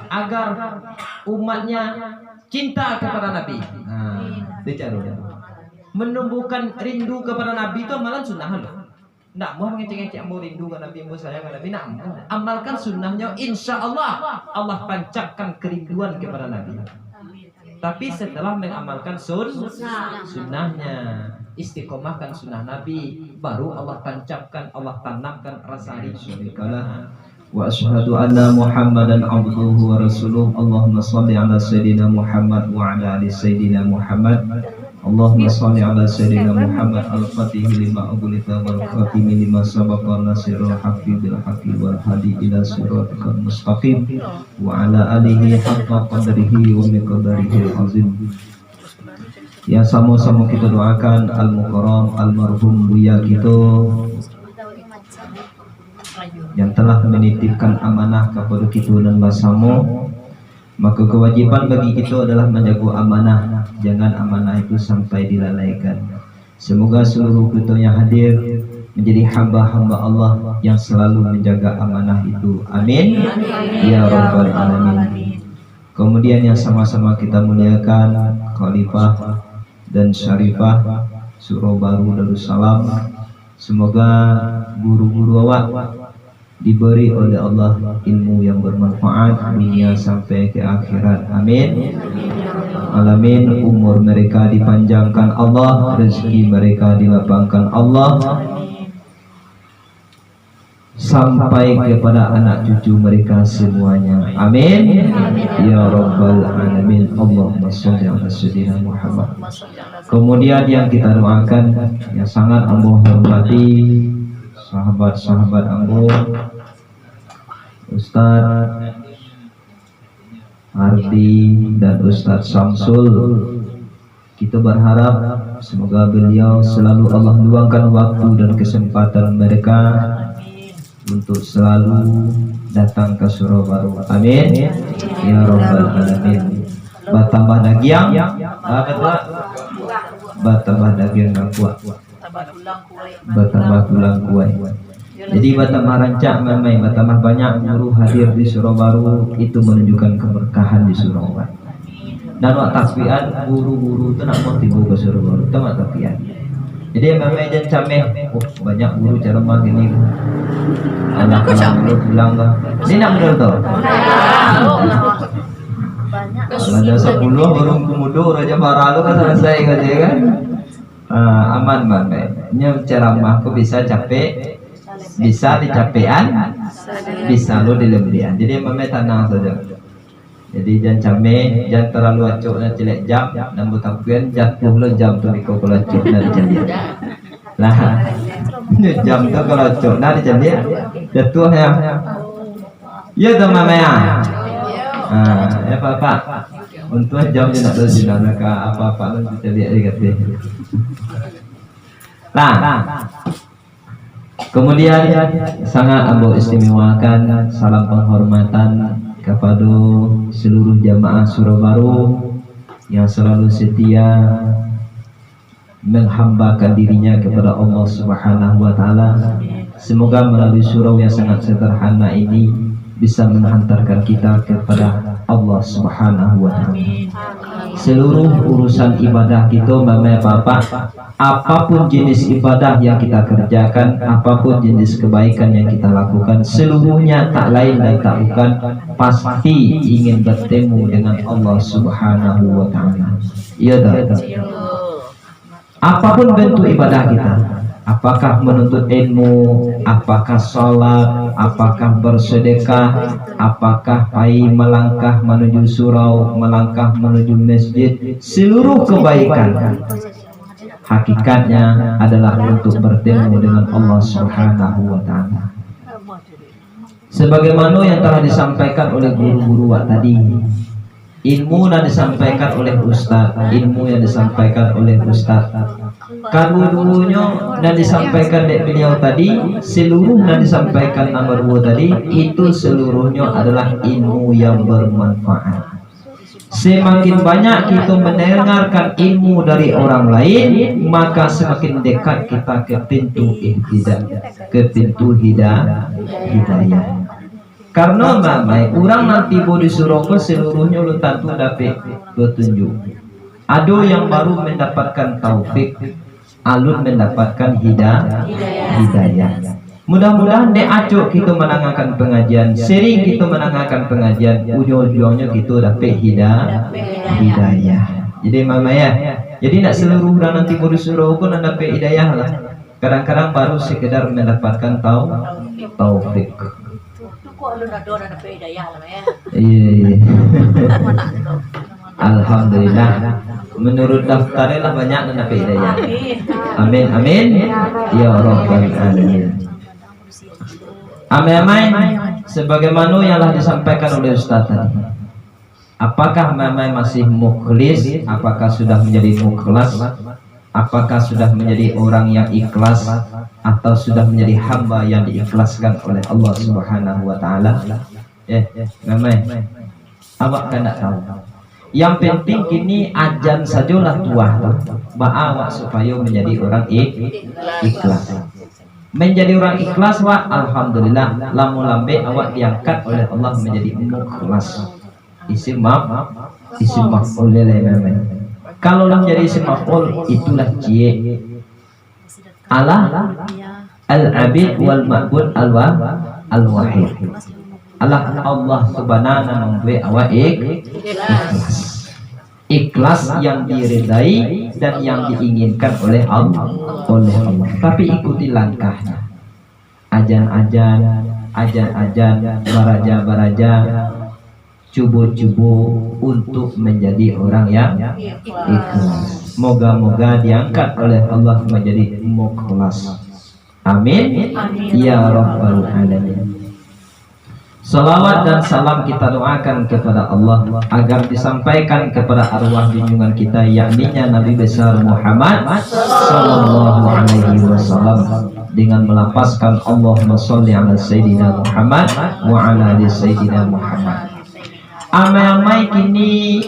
agar umatnya cinta kepada Nabi. Bicara menumbuhkan rindu kepada Nabi itu amalan sunnah loh. Nak mau ngecek-ngecek mau rindu ke Nabi, mau sayang ke Nabi, nak amalkan sunnahnya, insya Allah Allah pancarkan kerinduan kepada Nabi. Tapi setelah mengamalkan sunnahnya, istiqomahkan sunnah Nabi, baru Allah tancapkan, Allah tanamkan rasa rindu. Wa asyhadu anna Muhammadan abduhu wa rasuluh. Allahumma shalli ala sayyidina Muhammad wa ala ali sayyidina Muhammad. Allahumma shalli ala sayyidina Muhammad al-Fatih lima ughliqa wal khatimi lima sabaqa nasirul haqqi bil haqqi wal hadi ila siratikal mustaqim wa ala alihi haqqa qadrihi wa miqdarihi azim. Ya, sama-sama kita doakan al-mukarram almarhum Buya kita yang telah menitipkan amanah kepada kita dan bersama. Maka kewajiban bagi kita adalah menjaga amanah, jangan amanah itu sampai dilalaikan. Semoga seluruh kita yang hadir menjadi hamba-hamba Allah yang selalu menjaga amanah itu. Amin. Ya Rabbal Alamin. Kemudian yang sama-sama kita muliakan Khalifah dan Syarifah Surau Baru Darussalam. Semoga guru-guru awak diberi oleh Allah ilmu yang bermanfaat dunia sampai ke akhirat. Amin. Alamin. Umur mereka dipanjangkan Allah, rezeki mereka dilapangkan Allah, sampai kepada anak cucu mereka semuanya. Amin. Ya Rabbal Alamin. Allahumma sholli ala sayyidina Muhammad. Kemudian yang kita doakan, yang sangat ambo hormati sahabat-sahabat ambo, Ustadz Ardi dan Ustadz Samsul, kita berharap semoga beliau selalu Allah luangkan waktu dan kesempatan mereka untuk selalu datang ke Surau Baru. Amin. Ya Rabbal Alamin. Bertambah dagiang, bertambah dagiang yang kuat, bertambah tulang kuat. Jadi bertambah rancak memang, bertambah banyak guru hadir di Surau Baru, itu menunjukkan keberkahan di Surau Baru. Dan waktu takbiran guru-guru itu nak mau tiba ke Surau Baru, itu waktu takbiran. Jadi memang jangan cameh, banyak guru ceramah gini, anak-anak guru bilang lah, ini nak betul tu. Ada 10 baru kemudian raja baralu kan selesai kerja kan. Aman banget. Ini ceramah aku bisa capek, bisa dicapean, bisa lo dilebelian. Jadi memang tenang saja. Jadi jangan cameh, jangan terlalu acuk dan celek jam, dan butakuan jatuh lo jam tu dikau kalau acuk dan celek. Lah, jam tu kalau acuk dan celek jatuh ya. Ya teman ya. Ya Pak. Untuk jam je nak berjalan ke apa-apa lo kita lihat dia kata. Nah, kemudian sangat ambo istimewakan salam penghormatan kepada seluruh jamaah Surau Baru yang selalu setia menghambakan dirinya kepada Allah Subhanahu wa taala. Semoga melalui surau yang sangat sederhana ini bisa menghantarkan kita kepada Allah Subhanahu wa taala. Seluruh urusan ibadah kita memang apapun jenis ibadah yang kita kerjakan, apapun jenis kebaikan yang kita lakukan, seluruhnya tak lain dan tak bukan pasti ingin bertemu dengan Allah Subhanahu wa taala. Iya tak? Apapun bentuk ibadah kita, apakah menuntut ilmu, apakah sholat, apakah bersedekah, apakah pai melangkah menuju surau, melangkah menuju masjid, seluruh kebaikan hakikatnya adalah untuk bertemu dengan Allah Subhanahu wa taala. Sebagaimana yang telah disampaikan oleh guru-guru tadi, ilmu yang disampaikan oleh ustaz, ilmu yang disampaikan oleh ustaz, dulunya dan disampaikan oleh beliau tadi, seluruh yang disampaikan nomor 2 tadi, itu seluruhnya adalah ilmu yang bermanfaat. Semakin banyak kita mendengarkan ilmu dari orang lain, maka semakin dekat kita ke pintu hidayah. Karena mamai orang nanti bodi suroko seluruhnya lu tentu dapat petunjuk. Ada yang baru mendapatkan taufik, alun mendapatkan hidayah. Mudah-mudahan de acok kita menangakan pengajian, sering kita menangakan pengajian, ujung-ujungnya kita dapat hidayah. Jadi mama ya, jadi nak seluruh orang nanti bodi suroko pun dapat hidayah lah. Kadang-kadang baru sekedar mendapatkan taufik. Iya. Alhamdulillah. Menurut daftarnya lah banyak yang dapat hidayah. Amin amin. Ya Rabbal alamin. Amin. Sebagaimana yang telah disampaikan oleh Ustaz tadi. Apakah mamai masih mukhlis? Apakah sudah menjadi mukhlas? Apakah sudah menjadi orang yang ikhlas atau sudah menjadi hamba yang diikhlaskan oleh Allah Subhanahu wa taala? Mamai. Awak kan tak tahu. Yang penting kini ajan sajalah tuah awak supaya menjadi orang ikhlas. Menjadi orang ikhlas wa alhamdulillah lamun lambe awak diangkat oleh Allah menjadi mukhlas. Isim maf'ul mamai. Kalau lah menjadi isim maf'ul itulah cie Allah al-abid wal ma'bud al-wahid. Allah subhanahu memberi awak ikhlas yang diridai dan yang diinginkan oleh Allah. Tapi ikuti langkahnya. Ajan-ajan, baraja, cubu-cubu untuk menjadi orang yang ikhlas. Moga-moga diangkat oleh Allah menjadi mukhlas. Amin. Ya Rabbal alamin. Salawat dan salam kita doakan kepada Allah agar disampaikan kepada arwah junjungan kita, yakni Nabi besar Muhammad sallallahu alaihi wasallam, dengan melapaskan Allahumma sholli ala sayyidina Muhammad wa ala ali sayyidina Muhammad. Amai-amai kini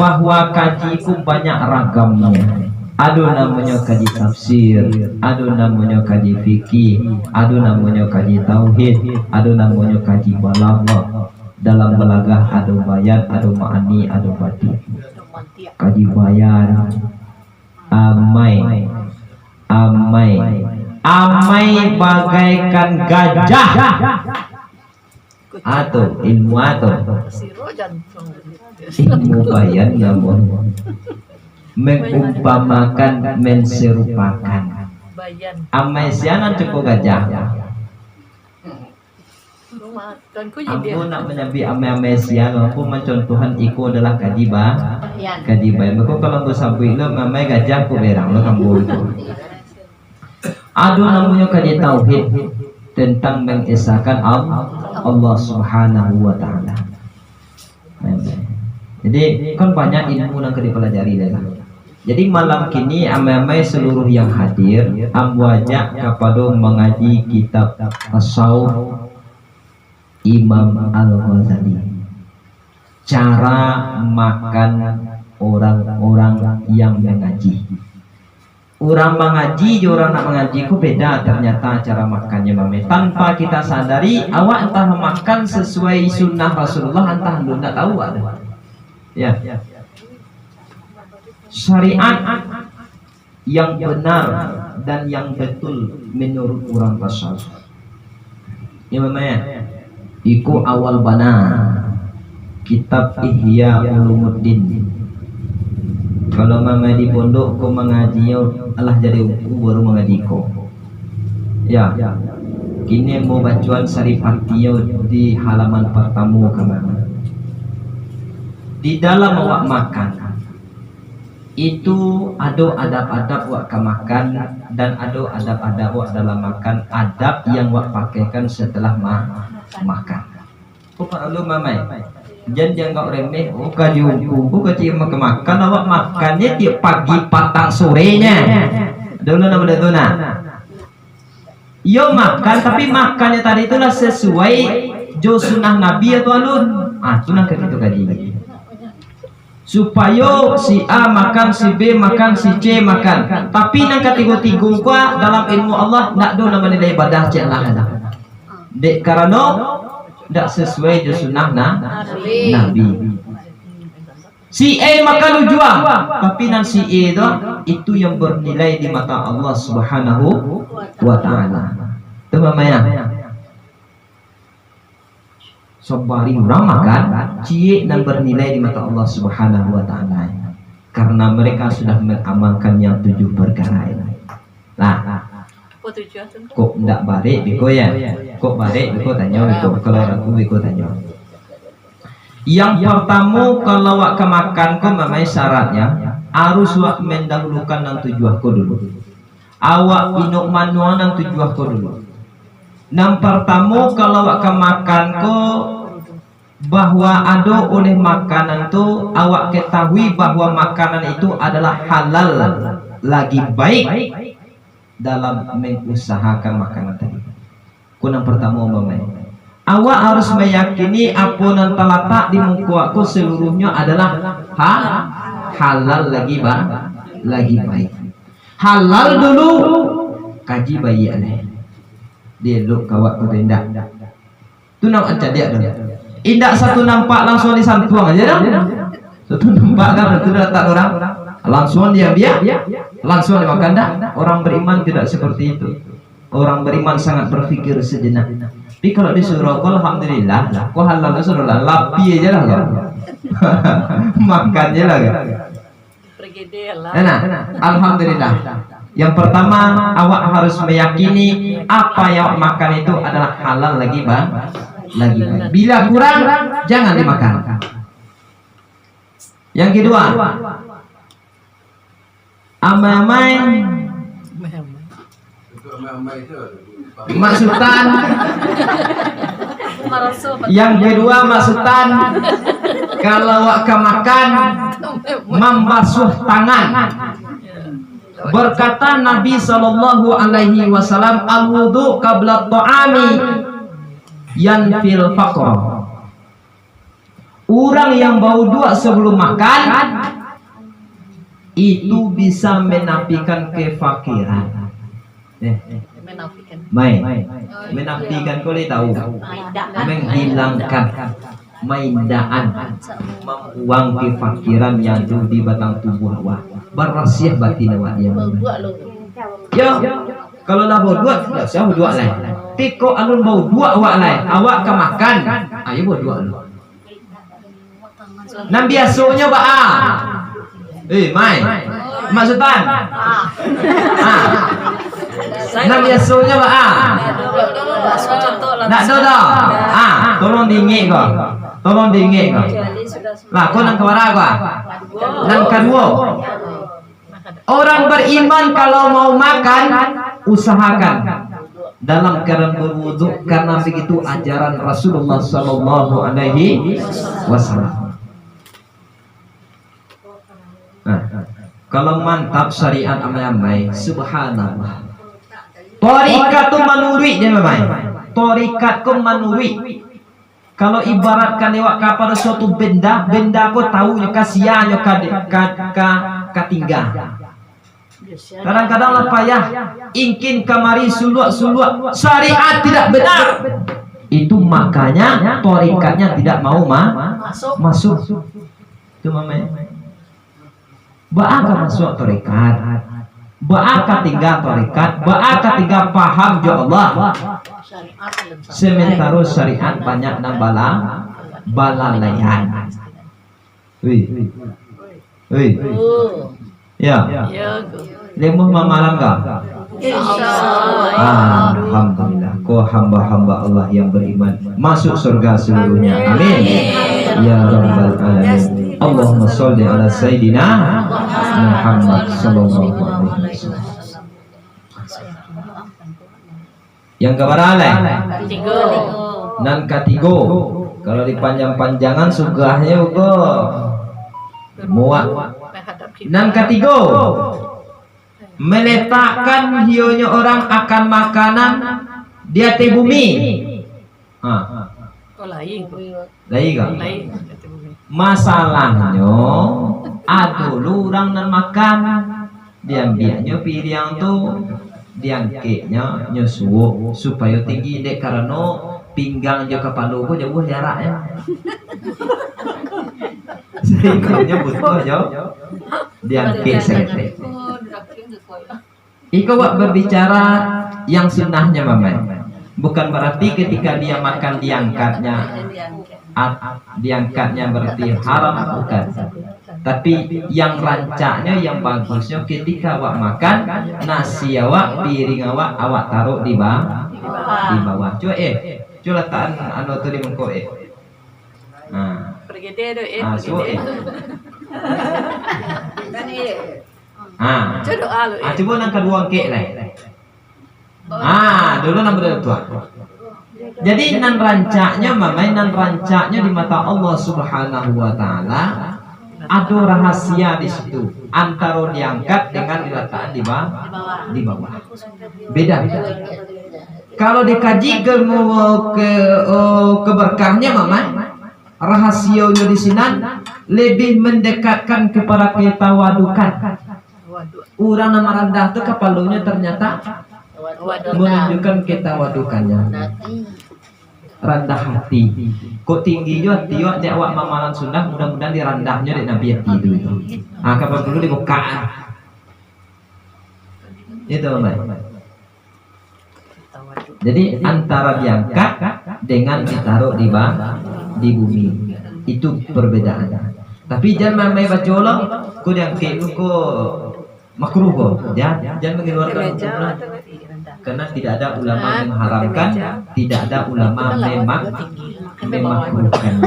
bahwa kajiku banyak ragamnya. Ada namanya kaji tafsir, ada namanya kaji fikih, ada namanya kaji tauhid, ada namanya kaji balaghah. Dalam balaghah ada bayan, ada ma'ani, ada badi. Kaji bayan, amai bagaikan gajah atau ilmu bayan namun mengumpamakan, menserupakan. Amai sianan cukup gajah. Aku nak menyambi amai sian, aku mencontohan iko adalah kadiba. Maka kalau aku sampai lo amai gajah aku berang lo kamu itu. Aduh namanya kaji tauhid tentang mengesahkan Allah Subhanahu wa taala. Jadi kan banyak ilmu yang dipelajari lah. Jadi malam kini amai seluruh yang hadir amwajak kepada mengaji kitab Tasawuf Imam Al-Ghazali. Cara makan orang-orang yang mengaji. Orang mengaji, orang nak mengaji ku beda ternyata cara makannya mame. Tanpa kita sadari, awak entah makan sesuai sunnah Rasulullah, entah lu tak tahu ada. Ya. Syariat yang benar dan yang betul menurut orang tasawuf. Ya mamanya. Iku awal bana kitab Ihya Ulumuddin. Kalau mama di pondok ko mengaji Allah jadi baru mengaji ko. Ya. Kini mau bacaan Saripatio di halaman pertama kemana? Di dalam awak makan itu ada adab-adab wak makan dan ada adab-adab wak dalam makan. Adab yang wak pakaikan setelah makan. Bukan lu mamai. Jangan kau remeh. Bukan jumpu. Bukan cuma makan. Awak makannya tiap pagi patang sorenya. Dulu nama itu nak. Yo makan tapi makannya tadi itulah sesuai jo sunnah Nabi atau alun. Itu nak gitu kaji. Supaya si A makan, si B makan, si C makan. Tapi nang ketiga-tiga dalam ilmu Allah nak do nama nilai ibadah cek lah ada. Dek karena tidak sesuai dengan sunnah Nabi. Si A makan jual, tapi nan si A itu yang bernilai di mata Allah Subhanahu wa Ta'ala. Itu namanya. Sobari orang makan, cie dan bernilai di mata Allah Subhanahu wa Ta'ala. Karena mereka sudah mengamalkan yang 7 perkara ini. Nah, kok ndak balik biko ya? Kok balik biko tanya biko, kalau aku biko tanya. Yang pertama kalau wak kemakan kok memang syaratnya harus wak mendahulukan yang 7 aku dulu. Awak minum manuan yang 7 aku dulu. Yang pertama kalau wak kemakan kok bahwa ada oleh makanan tu awak ketahui bahwa makanan itu adalah halal lagi baik dalam mengusahakan makanan tadi. Yang pertama memang awak harus meyakini apa yang terletak di muka aku seluruhnya adalah halal lagi baik. Halal dulu kaji bayi aneh. Dia lu kawat ku indah. Tu nak ancak dia dulu. Indah satu nampak langsung disantuang aja dah. Satu nampak kan itu datang orang langsung dia langsung dimakan dah. Orang beriman tidak seperti itu. Orang beriman sangat berpikir sejenak. Tapi kalau disuruh, alhamdulillah, kau halal suruh lah, lapi aja lah kau, makan aja lah kau. Nah, alhamdulillah. Yang pertama, awak harus meyakini apa yang awak makan itu adalah halal lagi baik. Bila kurang, jangan dimakan. Yang kedua, amai-amai. Maksudan. Yang kedua maksudan kalau wak makan membasuh tangan. Berkata Nabi sallallahu alaihi wasallam, al-wudu qabla ta'ami yanfil faqr. Orang yang bau dua sebelum makan itu bisa menafikan kefakiran. Menafikan kau tahu, menghilangkan maindaan, membuang kefakiran yang ada di batang tubuh awak, berasiah batin awak dia. Ya, kalau lah bau dua, tidak usah bau dua lain. Tiko alun bau dua awak lain, awak ke makan, ayo bau dua lu. Nam biasanya mai, maksudan. Nam biasanya nak dodo. Tolong dingin kau. Lah, kau nang kewara kau. Nang kedua. Orang beriman kalau mau makan usahakan dalam keadaan berwudu karena begitu ajaran Rasulullah sallallahu alaihi wasallam. Kalau mantap syariat amai-amai, subhanallah. Torikat tu manuri dia memang. Torikat ku manuri. Kalau ibaratkan lewat kepada suatu benda ku tahu kasihannya katinggal. Kadang-kadang lah payah ingin kamari suluk syariat tidak benar. Itu makanya torikatnya tidak mau masuk. Itu mamai. Ba'aka masuk torikat, ba'aka tinggal torikat, ba'aka tinggal paham jo Allah. Sementara syariat banyak balalayan. Ya. Lemuh mamalam kah? Alhamdulillah. Kau hamba-hamba Allah yang beriman masuk surga seluruhnya. Amin. Ya Rabbal Alamin. Allahumma sholli ala Sayyidina Muhammad sallallahu alaihi wasallam. Yang keberapa? Nan ketiga. Kalau dipanjang-panjangan sugahnya uga muat. Nan ketiga, meletakkan hionya orang akan makanan di atas bumi. Lain. Masalahnya ada orang nan makan diambilnya piring tu diangkitnya nyusuh supaya tinggi dek karena pinggang je kepala ko jauh jarak ya. Sehingga butuh jauh diangkat sekte. Iko wak berbicara yang sunnahnya mamai. Bukan berarti ketika dia makan diangkatnya berarti haram, bukan. Tapi yang rancaknya, yang bagusnya ketika awak makan nasi awak, piring awak taruh di bawah. Coba coba letakkan anu tu di mengko Nah. Pergede do So coba nang kedua kek lah. Dulu nombor dua. Jadi nan rancaknya mamai, nan rancaknya di mata Allah Subhanahu wa taala ada rahasia di situ antara diangkat dengan diletakkan di bawah. Beda. Kalau dikaji keberkahnya mamai, rahasianya di sini lebih mendekatkan kepada ketawadukan. Orang nama rendah itu kepalanya ternyata menunjukkan ketawadukannya, rendah hati. Kok tinggi juga hati di awak mamalan sunnah, mudah-mudahan di rendahnya di Nabi hati itu. Kapan dulu dibuka. Itu mamai. Jadi antara diangkat dengan ditaruh di bumi itu perbedaannya. Tapi jangan mamai baca Allah, kau diangkat kau makruh kok. Jangan mengeluarkan hukum. Karena tidak ada ulama mengharamkan, tidak ada ulama memakruhkan.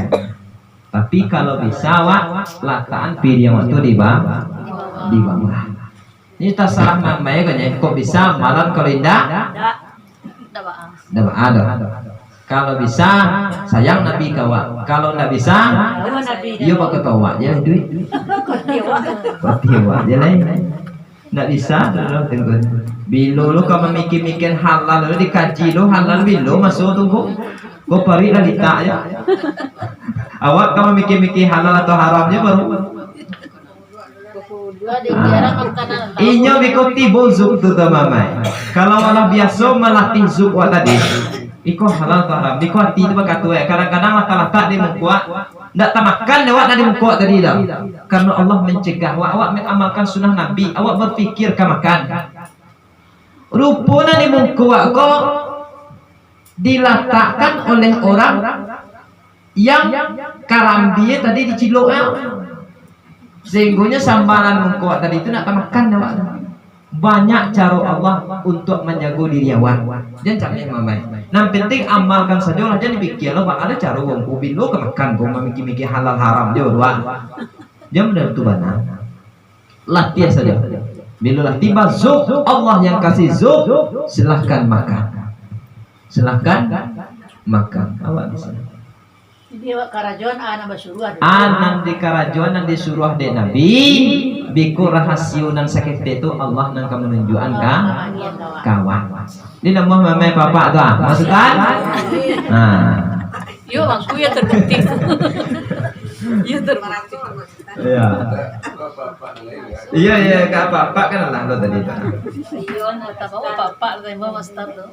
Tapi kalau bisa letakkan piring waktu di bawah. Ini terserah mamai kan ya. Kok bisa malam kalau indah? Tidak ada. Kalau bisa sayang Nabi kawa. Kalau tidak bisa, iya pakai tawa. Jadi duit. Kotiwa. Jadi tidak bisa. Bilo lu kalau mikir halal lu dikaji lu halal bilo masuk tunggu. Kau pari lah ditak ya. Awak kalau mikir halal atau haramnya baru. Inyo bikuti bozuk tu mamai. Kalau malah biasa malah tizuk wa tadi. Iko halal atau haram. Iko hati itu berkata kadang-kadang lata-lata di muka. Ndak tamakan awak dari muka tadi dah. Karena Allah mencegah awak mengamalkan sunnah Nabi. Awak berfikir ke makan. Rupanya di muka kok diletakkan oleh orang yang karambie tadi dicilok. Sehingga sambaran muka tadi itu nak makan awak. Banyak cara Allah untuk menjaga diri awak. Jangan capek mamai. Nah penting amalkan saja lah, jangan dipikir lo ada cara wong ubin lo kemakan kau memikir halal haram dia berdua. Dia benar tu benar. Latihan saja. Bila tiba zuk Allah yang kasih zuk, silahkan makan. Silahkan makan. Awak di sana. Dia karajon anak basuruh. Anak di karajon dan disuruh de Nabi. Biku rahasia nan sakit itu Allah nang kamu menunjukkan kawan. Ini nama mama papa tu maksudkan? Yo bangku ya terbukti. Ya terbukti. Iya kak papa kan lah lo tadi. Iyo nata bawa papa dari bawa master tu.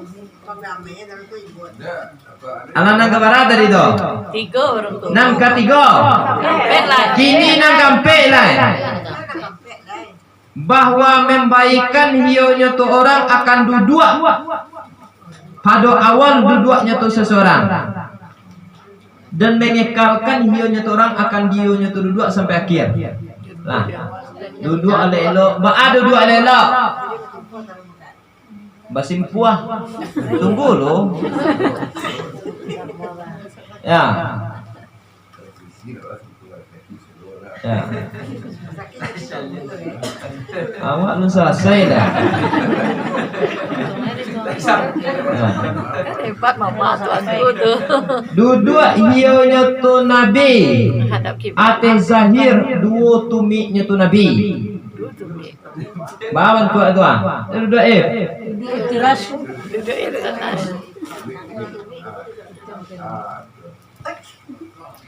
Anak keberapa tadi tu? 3 orang tu. Nang ketiga. Kini nang kampek lah. Bahwa membaikan hionya tu orang akan duduk pada awal duduknya tu seseorang dan mengekalkan hionya tu orang akan hionya tu duduk sampai akhir. Nah, duduk elok, duduk elok. Basim puah. Tunggu lo. Ya. Awak lu selesai dah. Hebat mama tuan tu. Duduk hionya tu Nabi. Ate zahir dua tumiknya tu Nabi. Bawan tu duduk Teras. Duduk teras.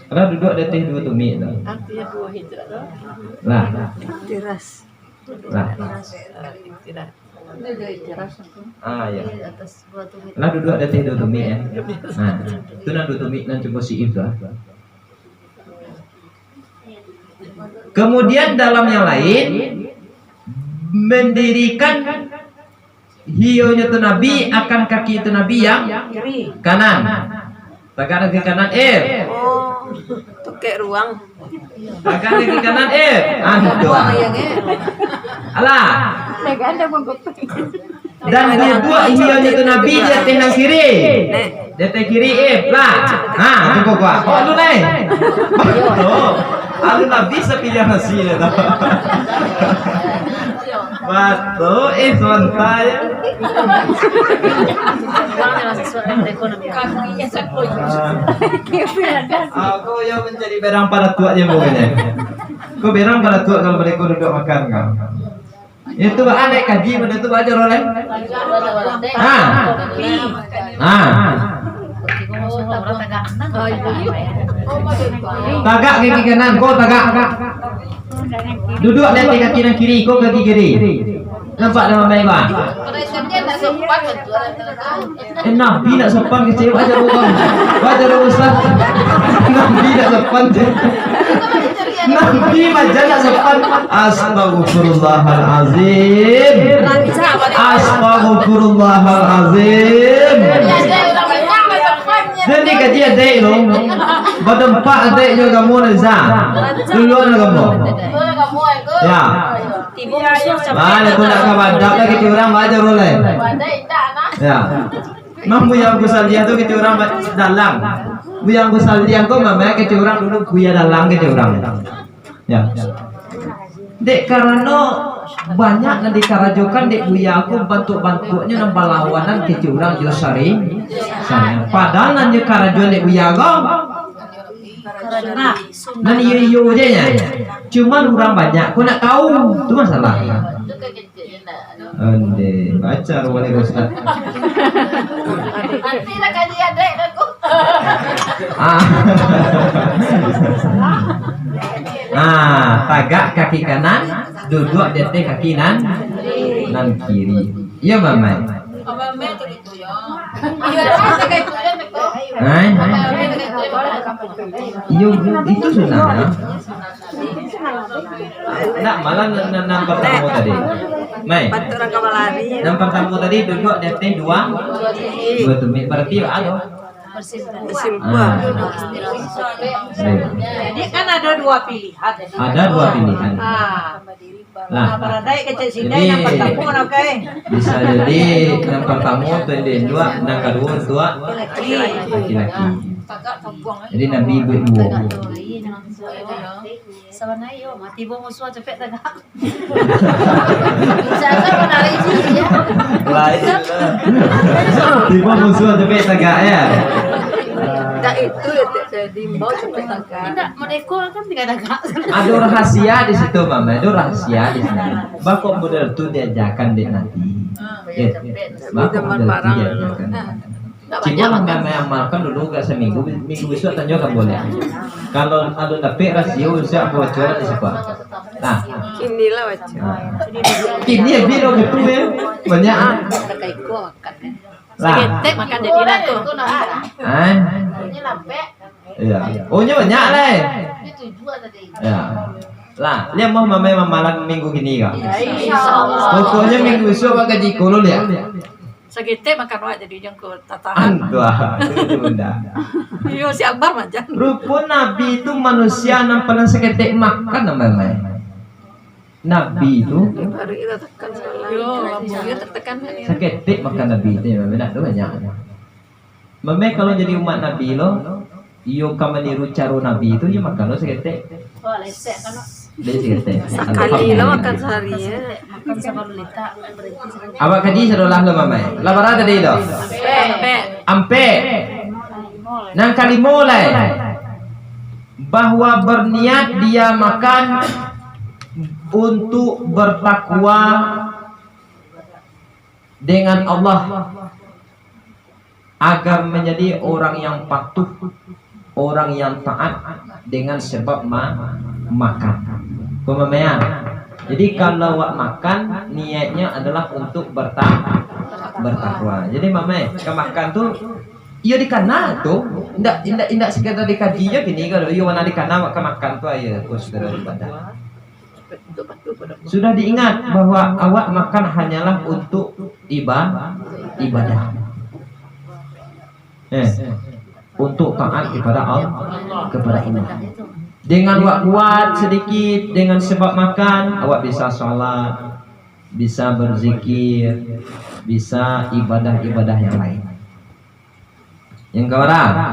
Karena duduk di atas dua tumik tu. Artinya 2 hijrah tu. Lah. Teras. Lah. Tidak. Ya. Atas dua tumit. Lah duduk ada teh dua tumit ya. Nah, itu nan dua tumit nan coba si itu. Kemudian dalam yang lain mendirikan hionya tu Nabi akan kaki itu Nabi yang kanan. Tegak kaki kanan Oh, tuh kayak ruang. Tegak kaki kanan Aduh. Alah. Dan dua hionya tu Nabi dia teh nang kiri. Dia teh kiri lah. Tunggu gua. Oh lu nih. Alu Nabi sepilih nasi lah. Batu sebentar ya. Aku yang menjadi berang pada tuanya pokoknya. Kau berang pada tua kalau mereka duduk makan kan. Itu aneh kaji pada itu baca oleh. Tagak kaki kanan, kau tagak. Duduk lihat kaki kanan kiri, kau kaki kiri. Nampak nama baik bang? Nabi nak sopan kecewa aja bukan? Baca dulu Ustaz. Nabi nak sopan. Nabi macam nak sopan. Astagfirullahalazim. Astagfirullahalazim. Jadi kaji adek lo, bertempat adek juga kamu neza, duluan kamu. Ya. Mana tu nak kabar? Dah kita orang baca boleh. Ya. Mampu yang kusal dia tu kita orang dalam. Bu yang kusal dia kau mama kita orang dulu buya dalam kita orang. Ya. Dek karena banyak nanti karajokan dek buya aku bantu-bantunya nambah lawanan kita orang jo sering. Padahal nanti karajokan dek buya kau. Nah, iyo aja ya. Cuman orang banyak, kau nak tahu, itu masalah. Ande, baca boleh Ustaz. Nanti nak kaji adek aku. Tagak kaki kanan, duduk di atas kaki nan kiri. Iya mama. Itu sunnah. Nak malah enam pertama tadi. Mai. Enam pertama tadi duduk di atas dua tumit berarti ada. Jadi kan ada dua pilihan. Ada dua pilihan. Lah, Paradai kecil sidai yang pertama oke. bisa jadi yang pertama tu yang dua, yang kedua tua laki-laki. Jadi Nabi ibu. Sabanai yo mati bo musuh cepet tagak. Bisa menarik sih ya. Lain. Tiba musuh cepet tagak ya. Tidak itu jadi mau cepet tagak. Tidak, mereka kan tidak tagak. Ada rahasia di situ mama, ada rahasia di sini. Bakok model tu diajarkan dek nanti. Bakok model tu diajarkan. Cuma mama yang makan dulu gak seminggu, minggu besok tanya kan boleh. Kalau ada tapi rasio siapa bocoran di siapa. Nah, Inilah wajah. kini ya biro betul ya banyak. Lah, Segetek makan jadi ratu. Ini lampe. iya. Ohnya banyak lah. Ini tujuan tadi. Ya. Lah, lihat mau mama malam minggu gini kak. Insyaallah. Pokoknya minggu besok pakai jikolo ya. Segetek makan wajah jadi yang ke tatahan. Antua, itu bunda. Yo si Akbar macam. Rupun Nabi itu manusia yang pernah seketik makan namanya. Nabi itu Baru kita tekan salah. Yo, lambungnya tertekan. seketik makan Nabi itu ya, memang banyak. Memang kalau jadi umat Nabi lo, iyo kamu niru cara Nabi itu, yo makan lo seketik. Oh, lecek kan. Dia seketik. Sekali lo makan sehari ya. Makan sama lita berhenti sekali. Apa kaji sedolah lo mama? Laparan tadi lo. Ampe. Nang kali mulai bahwa berniat dia makan untuk bertakwa dengan Allah agar menjadi orang yang patuh, orang yang taat dengan sebab makan. Kumamaya Jadi kalau awak makan niatnya adalah untuk bertakwa. Jadi mama makan tuh iya dikana tuh, indak sekedar dikaji aja gini kalau iya mana dikana awak makan tuh ayo saudara ibadah. Sudah diingat bahwa awak makan hanyalah untuk ibadah. Untuk taat kepada Allah, kepada Allah. Dengan awak kuat sedikit dengan sebab makan, awak bisa sholat, bisa berzikir, bisa ibadah-ibadah yang lain. Yang keberapa?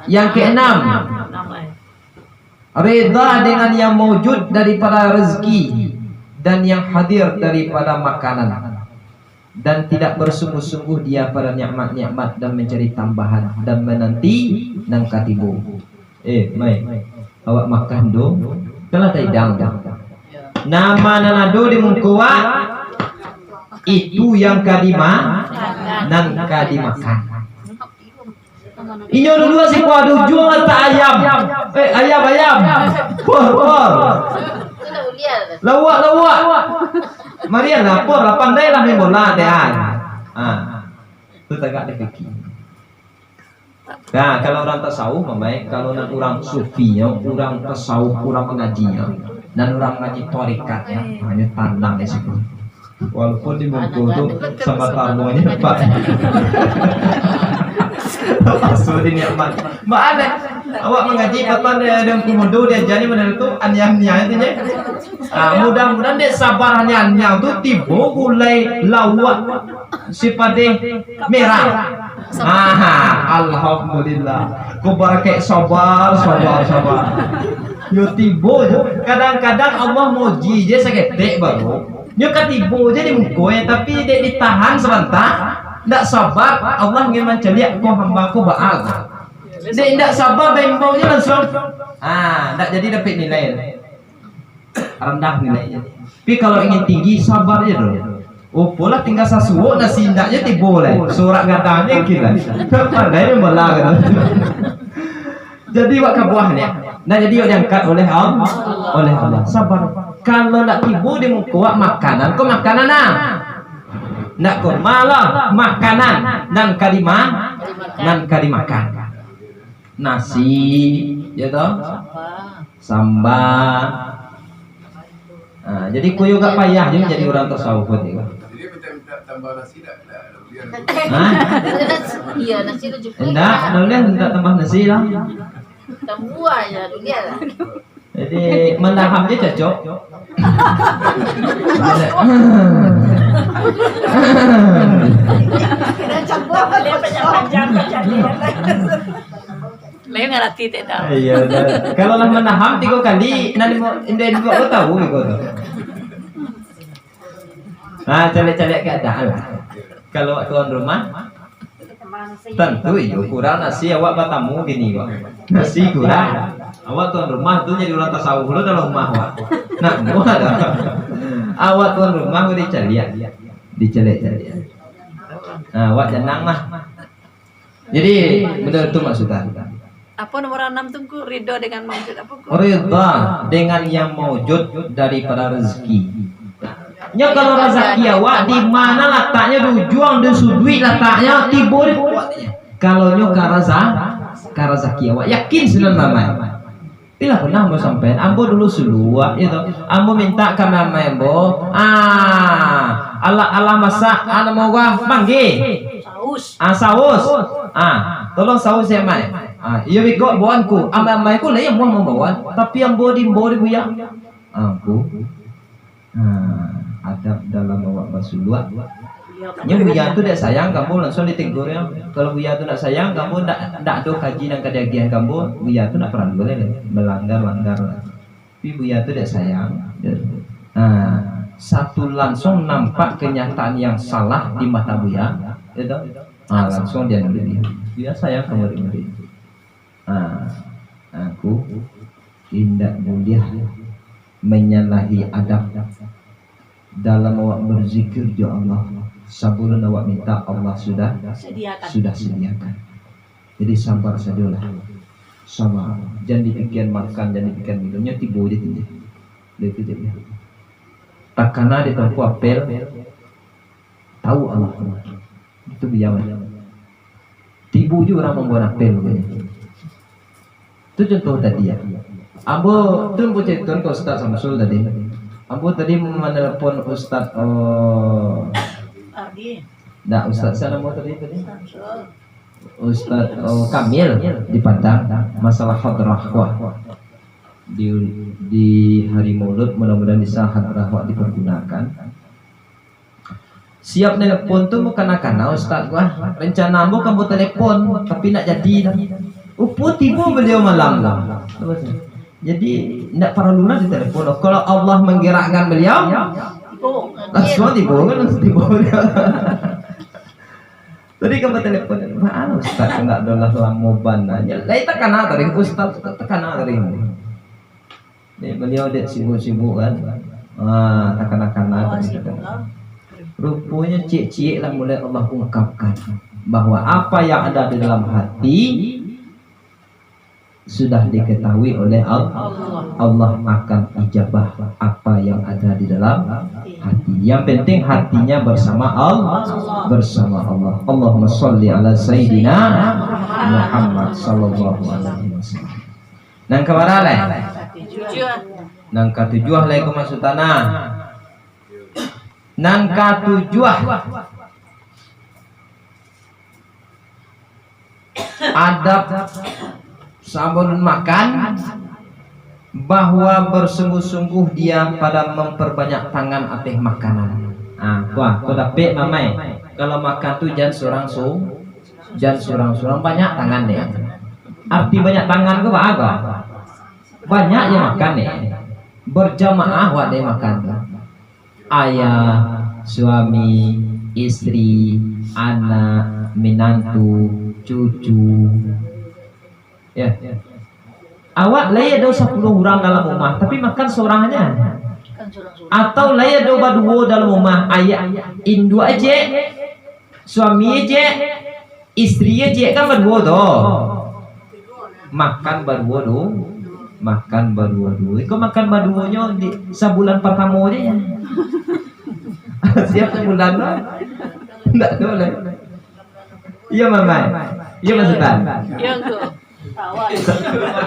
Yang keenam, reda dengan yang mewujud daripada rezeki dan yang hadir daripada makanan, dan tidak bersungguh-sungguh dia pada nikmat-nikmat dan mencari tambahan dan menanti nang katibu. Mai awak makan do kalau tidang nama nanado di mungkuwa itu yang kadima nang kadimakan. Inyo dulu si kuadu jual tak ayam. Ayam. Por. Lawak. Maria lapor, pandai lah main bola deh. Itu tegak dipikir. Nah, kalau orang tasawuf memang kalau orang sufinya, orang tasawuf, orang mengajinya, dan orang ngaji torikatnya, hanya tandang di situ. Walaupun di buku itu sama tamuannya Pak. Pasal ini aman. Mbak ada, awak mengaji patan dan kumudu dia jadi benar itu anyamnya itu je. Mudah-mudahan dia sabar anyamnya tu tiba mulai lawak sifat merah. Alhamdulillah. Ku barakai sabar. Yo tiba je. Kadang-kadang Allah muji je seketik baru. Yo ketiba je di muka tapi dia ditahan sebentar. Tidak sabar, Allah ingin menceliak kau hamba ku baal. Dia tidak sabar, bembaunya langsung. Tidak jadi dapat nilai. Rendah nilainya. Tapi kalau ingin tinggi, sabar aja dulu. Oh, pola tinggal sasuo nasi indaknya tiba boleh. Surat katanya kira. Pandai yang belah kan. Jadi wak buahnya. Nah jadi wak diangkat oleh Allah. Sabar. Kalau nak tiba di muka makanan, kau makanan nah. Nak kurma lah makanan nan kadimakan nasi ya toh sambal. Jadi kuyu gak payah jadi orang tasawuf itu. Jadi minta tambah nasi dah. Iya, nasi itu juga. Enggak tambah nasi lah. Tambah aja dulu ya. Jadi menahamnya cocok. Lain ngerti tidak. Iya. Kalau lah menaham 3 kali, nanti mau indai 2 tahu gitu. Cari-cari keadaan lah. Kalau tuan rumah tentu itu kurang nasi awak batamu gini kok. Nasi kurang. Awak tuan rumah tuh jadi orang tasawuf lu dalam rumah awak. Nah, awak tuan rumah udah dicari. Awak jenang lah. Jadi benar itu maksudnya. Apa nomor 6 tunggu ridho dengan maujud apa? Ridha dengan yang maujud daripada rezeki. Nya kalau rezeki awak di mana letaknya dijuang di sudui letaknya tibur. Kalau nyo rezeki awak yakin sudah mama. Bila pernah mau sampai ambo dulu sulua itu. Ambo minta ke mama ambo. Allah masak ana mau gua panggil. Saus. Tolong saus ya mai. Iya bego bawanku. Amaiku lah yang mau bawa. Tapi ambo di buya. Aku. Adab dalam awak basulua. Nya buya tu dak sayang kamu langsung ditegur ya. Kalau buya tu nak sayang kamu ndak ada kaji dan kadagian kamu, buya tu nak pernah boleh melanggar. Tapi buya tu dak sayang. Satu langsung nampak kenyataan yang salah di mata buya, gitu. Langsung dia nulis. Buya sayang kamu di. Aku tidak boleh menyalahi adab dalam awak berzikir ya Allah. Sabun awak minta Allah sudah sediakan. Jadi sabar sajalah. Sama. Jangan dipikir makan, jangan dipikir minumnya tiba aja. Itu dia. takana di tempo apel tahu Allah itu biasa. Tibu juga orang membuat apel itu contoh tadi ya. Ambo tuh mau cerita ke Ustaz Samsul tadi. Ambo tadi menelpon Ustaz Ardi. Nah, Ustaz sana mau tadi. Ustaz Kamil di Padang masalah hadrah di hari Maulud, mudah-mudahan bisa hadrah dipergunakan. Siap telepon tuh bukan karena Ustaz gua rencana ambo kamu telepon tapi nak jadi tiba beliau malam lah. Jadi tidak perlu di telepon. Kalau Allah menggerakkan beliau langsung tiba kan tadi kamu telepon mana Ustaz enggak adalah lamoban aja. Lah itu kan dari Ustaz tekan dari ini. Beliau dek sibuk-sibuk kan. Takana rupanya cik-cik lah mulai Allah ungkapkan bahwa apa yang ada di dalam hati sudah diketahui oleh Allah. Allah akan ijabah apa yang ada di dalam hati. Yang penting hatinya bersama Allah, bersama Allah. Allahumma sholli ala sayyidina Muhammad sallallahu alaihi wasallam. Nang kabarale? Nang katujuh lah iku maksudana. Nang katujuh adab sabun makan bahwa bersungguh-sungguh dia pada memperbanyak tangan ateh makanan. Wah, kau dapat mamai. Kalau makan tuh jangan surang banyak tangan deh. Arti banyak tangan ke apa? Banyak yang makan deh. Berjamaah wah deh makan. Ayah, suami, istri, anak, menantu, cucu. Ya. Awak laya ada 10 orang dalam rumah tapi makan seorangnya. Atau laya ada berdua dalam rumah, ayah indu aja, suami aja, istri aja kan berdua tuh. Makan berdua tuh. Makan berdua tuh. Kau makan berduanya di sebulan pertama aja ya. Siap sebulan lah. Enggak boleh. Iya mama. Iya Mas Tan. Iya tuh.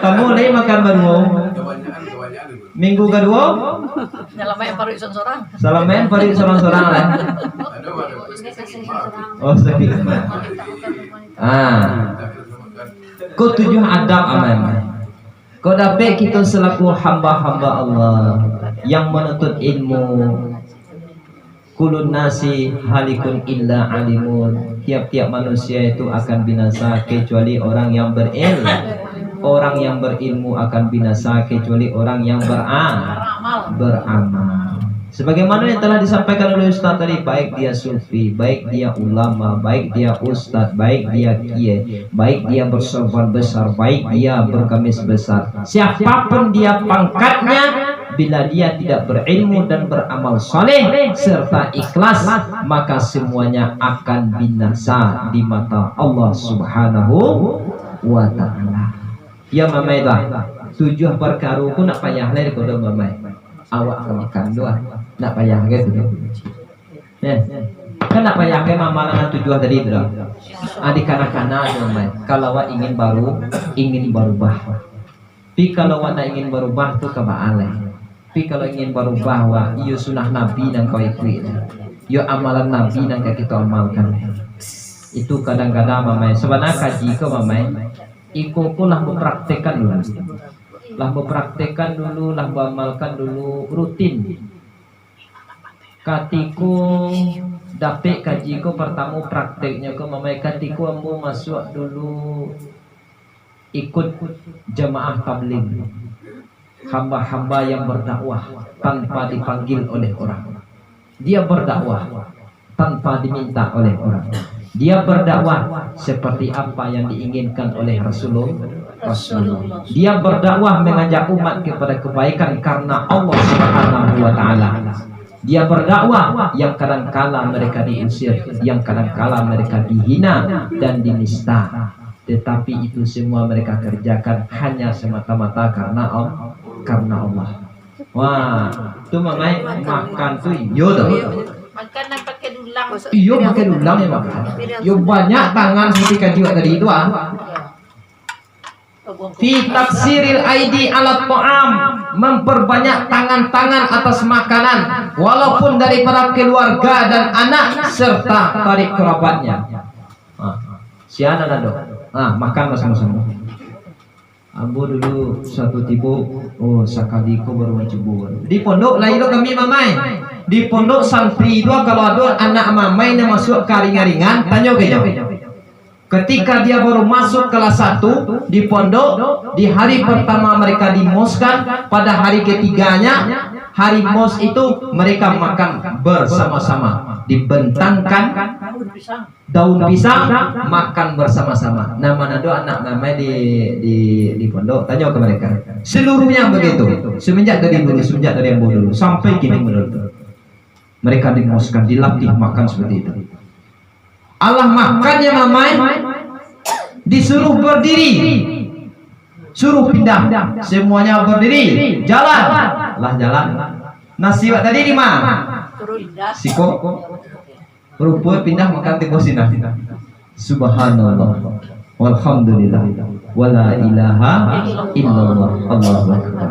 Kamu lagi makan berdua. Kebanyakan itu. Minggu kedua Nyalamen paru ison sorang. salamen pada sorang-sorang lah. Ada Oh sakit. Kau tujuh adab aman. Kau dapat kita selaku hamba-hamba Allah yang menuntut ilmu. Kulun nasi halikun illa alimun. Tiap-tiap manusia itu akan binasa kecuali orang yang berilmu. Orang yang berilmu akan binasa kecuali orang yang beramal. Sebagaimana yang telah disampaikan oleh Ustaz tadi, baik dia sufi, baik dia ulama, baik dia ustaz, baik dia kiai, baik dia bersorban besar, baik dia bergamis besar, siapapun dia pangkatnya, bila dia tidak berilmu dan beramal saleh serta ikhlas, maka semuanya akan binasa di mata Allah Subhanahu wa ta'ala. Ya mamai dah 7 perkara ku nak payah lah ko do mamai. Awak makan doa nak payah ke tu. Ya. Kan nak payah ke mamalan 7 tadi tu. Adik kanak-kanak mamai. Kalau awak ingin berubah. Tapi kalau awak tak ingin berubah tu kebaale. Tapi kalau ingin berubah wah iyo sunnah Nabi dan kau ikuti. Yo amalan Nabi dan kita amalkan. Itu kadang-kadang mamai. Sebenarnya kaji ke mamai. Iko pun lah mempraktekkan dulu, lah beramalkan dulu rutin. Katiku dapet kaji ko pertama prakteknya ko mamai katiku ambo masuk dulu ikut jamaah tabligh, hamba-hamba yang berdakwah tanpa dipanggil oleh orang. Dia berdakwah tanpa diminta oleh orang. Dia berdakwah seperti apa yang diinginkan oleh Rasulullah. Dia berdakwah mengajak umat kepada kebaikan karena Allah Subhanahu wa taala. Dia berdakwah yang kadang-kala mereka diusir, yang kadang-kala mereka dihina dan dinista. Tetapi itu semua mereka kerjakan hanya semata-mata karena Allah. Wah, itu mamai makan tuh iyo tuh. Makanan pakai dulang. Iyo pakai dulang ya makan. Yo banyak tangan seperti kajiwa tadi itu ah. Fi taksiril aidi alat ta'am, memperbanyak tangan-tangan atas makanan walaupun dari para keluarga dan anak serta tarik kerabatnya. Si anak dado. Makan bersama-sama. Ambo dulu satu tibo, sekali ko baru mencoba. Di pondok lain lo kami mamai. Di pondok santri itu kalau ada anak mamai yang masuk ke ringan, tanya ke jauh. Ketika dia baru masuk kelas 1 di pondok, di hari pertama mereka dimoskan, pada hari ketiganya, hari mos itu mereka makan bersama-sama, dibentangkan daun pisang, makan bersama-sama. Nama nado anak namanya di pondok, tanya ke mereka. Seluruhnya begitu, semenjak dari yang dulu sampai kini menurut mereka dimoskan, dilatih makan seperti itu. Allah makannya mamai disuruh berdiri, suruh pindah, semuanya berdiri, jalan, lah jalan. Nasi wak tadi di mana? Siko, rumput pindah makan teko sinah. Subhanallah, walhamdulillah, wala ilaha illallah, Allahu akbar.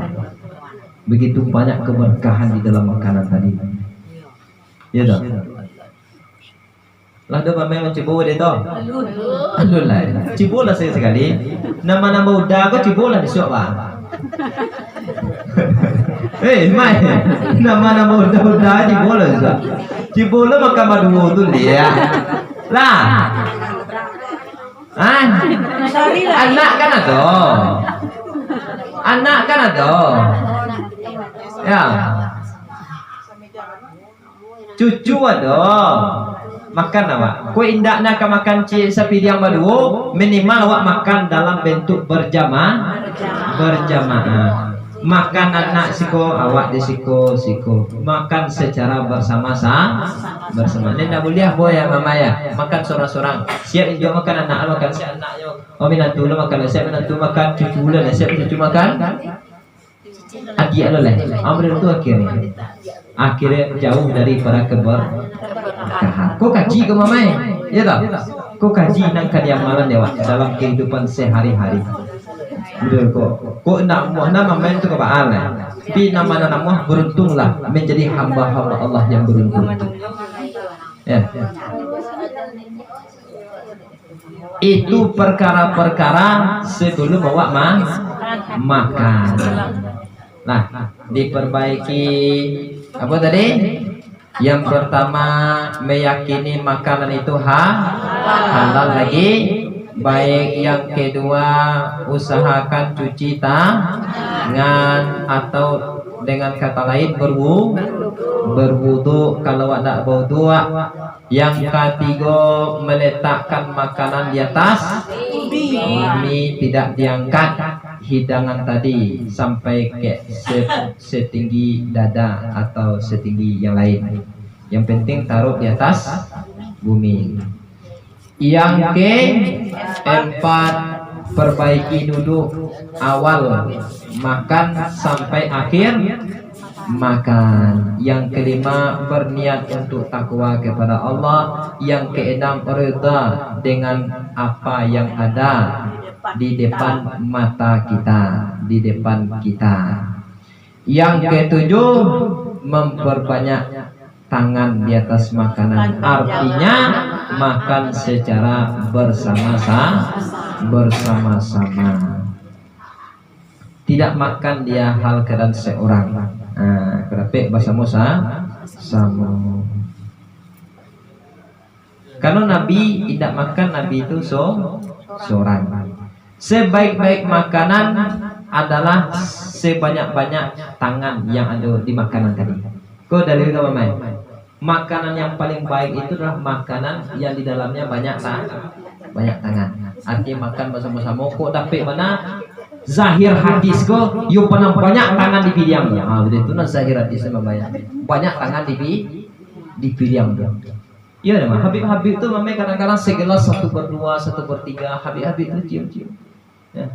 Begitu banyak keberkahan di dalam makanan tadi. Ya dah. Lah do mamai mencoba dia tu. Aduh lah. Coba lah sekali. Nama-nama udah kau coba lah besok lah. Mai. Nama-nama udah coba lah besok. Coba lah makan madu tu dia. Lah. Anak kan ada. Anak kan ada. Ya. Cucu ada. Makan awak. Kau indak nak makan sapi yang baru, minimal awak makan dalam bentuk berjamaah. Makan anak siko, awak di siko. Makan secara bersama-sama. Ini nak boleh boy ya mama ya. Makan sorang-sorang. Siap injak makan anak, makan si anaknya. Minantu lo makan, siap minantu makan, cucu lo siap cucu makan. Adik lo lah. Ambil itu akhirnya jauh dari para keberkahan. Kau kaji ke mamai, ya tak? Kau kaji nang kadiamalan dewa dalam kehidupan sehari-hari. Betul kau nak mamai itu kebaan lah. Tapi nama beruntunglah menjadi hamba-hamba Allah yang beruntung. Ya. Itu perkara-perkara sebelum bawa makan. Nah, diperbaiki apa tadi? Yang pertama meyakini makanan itu halal lagi. Baik yang kedua usahakan cuci tangan atau dengan kata lain berwudu kalau tidak berwudu. Yang ketiga meletakkan makanan di atas bumi, tidak diangkat hidangan tadi sampai ke setinggi dada atau setinggi yang lain. Yang penting taruh di atas bumi. Yang keempat perbaiki duduk awal makan sampai akhir makan. Yang kelima berniat untuk takwa kepada Allah. Yang keenam rida dengan apa yang ada di depan mata kita, Yang ketujuh memperbanyak tangan di atas makanan, artinya makan secara bersama-sama. Tidak makan dia hal kedan seorang. Berapa bahasa Musa sama. Kalau Nabi tidak makan, Nabi itu seorang. Sebaik-baik makanan adalah sebanyak-banyak tangan yang ada di makanan tadi. Kau dalil apa main? Makanan yang paling baik itu adalah makanan yang di dalamnya banyak tangan. Artinya makan bersama-sama. Kau dapat mana? Zahir hadis kau, you pernah banyak tangan di pilihannya. Betul nah zahir hadis sama banyak tangan di pilihan dia. Iya memang Habib itu memang kadang-kadang segelas 1/2, 1/3 Habib itu cium-cium. Ya.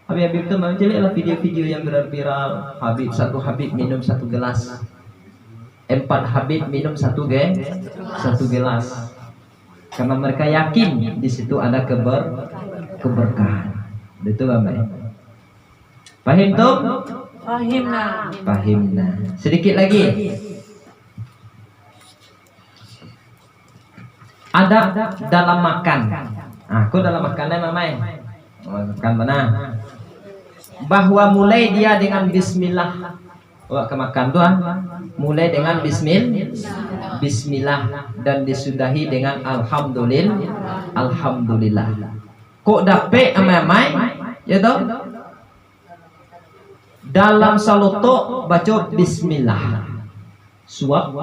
Habib itu memang lah video-video yang viral. Satu Habib minum 1 gelas. 4 Habib minum 1 gelas. Karena mereka yakin di situ ada keberkahan. Itu Bapak. Paham tuh? Paham nah. Sedikit lagi. Adab dalam makan. Aku dalam makannya Mamai. Makan mana? Bahwa mulai dia dengan bismillah. Wah, ke makan tuh mulai dengan bismillah dan disudahi dengan alhamdulillah. Kok dapet amai ya toh? Dalam saluto baca bismillah. Suap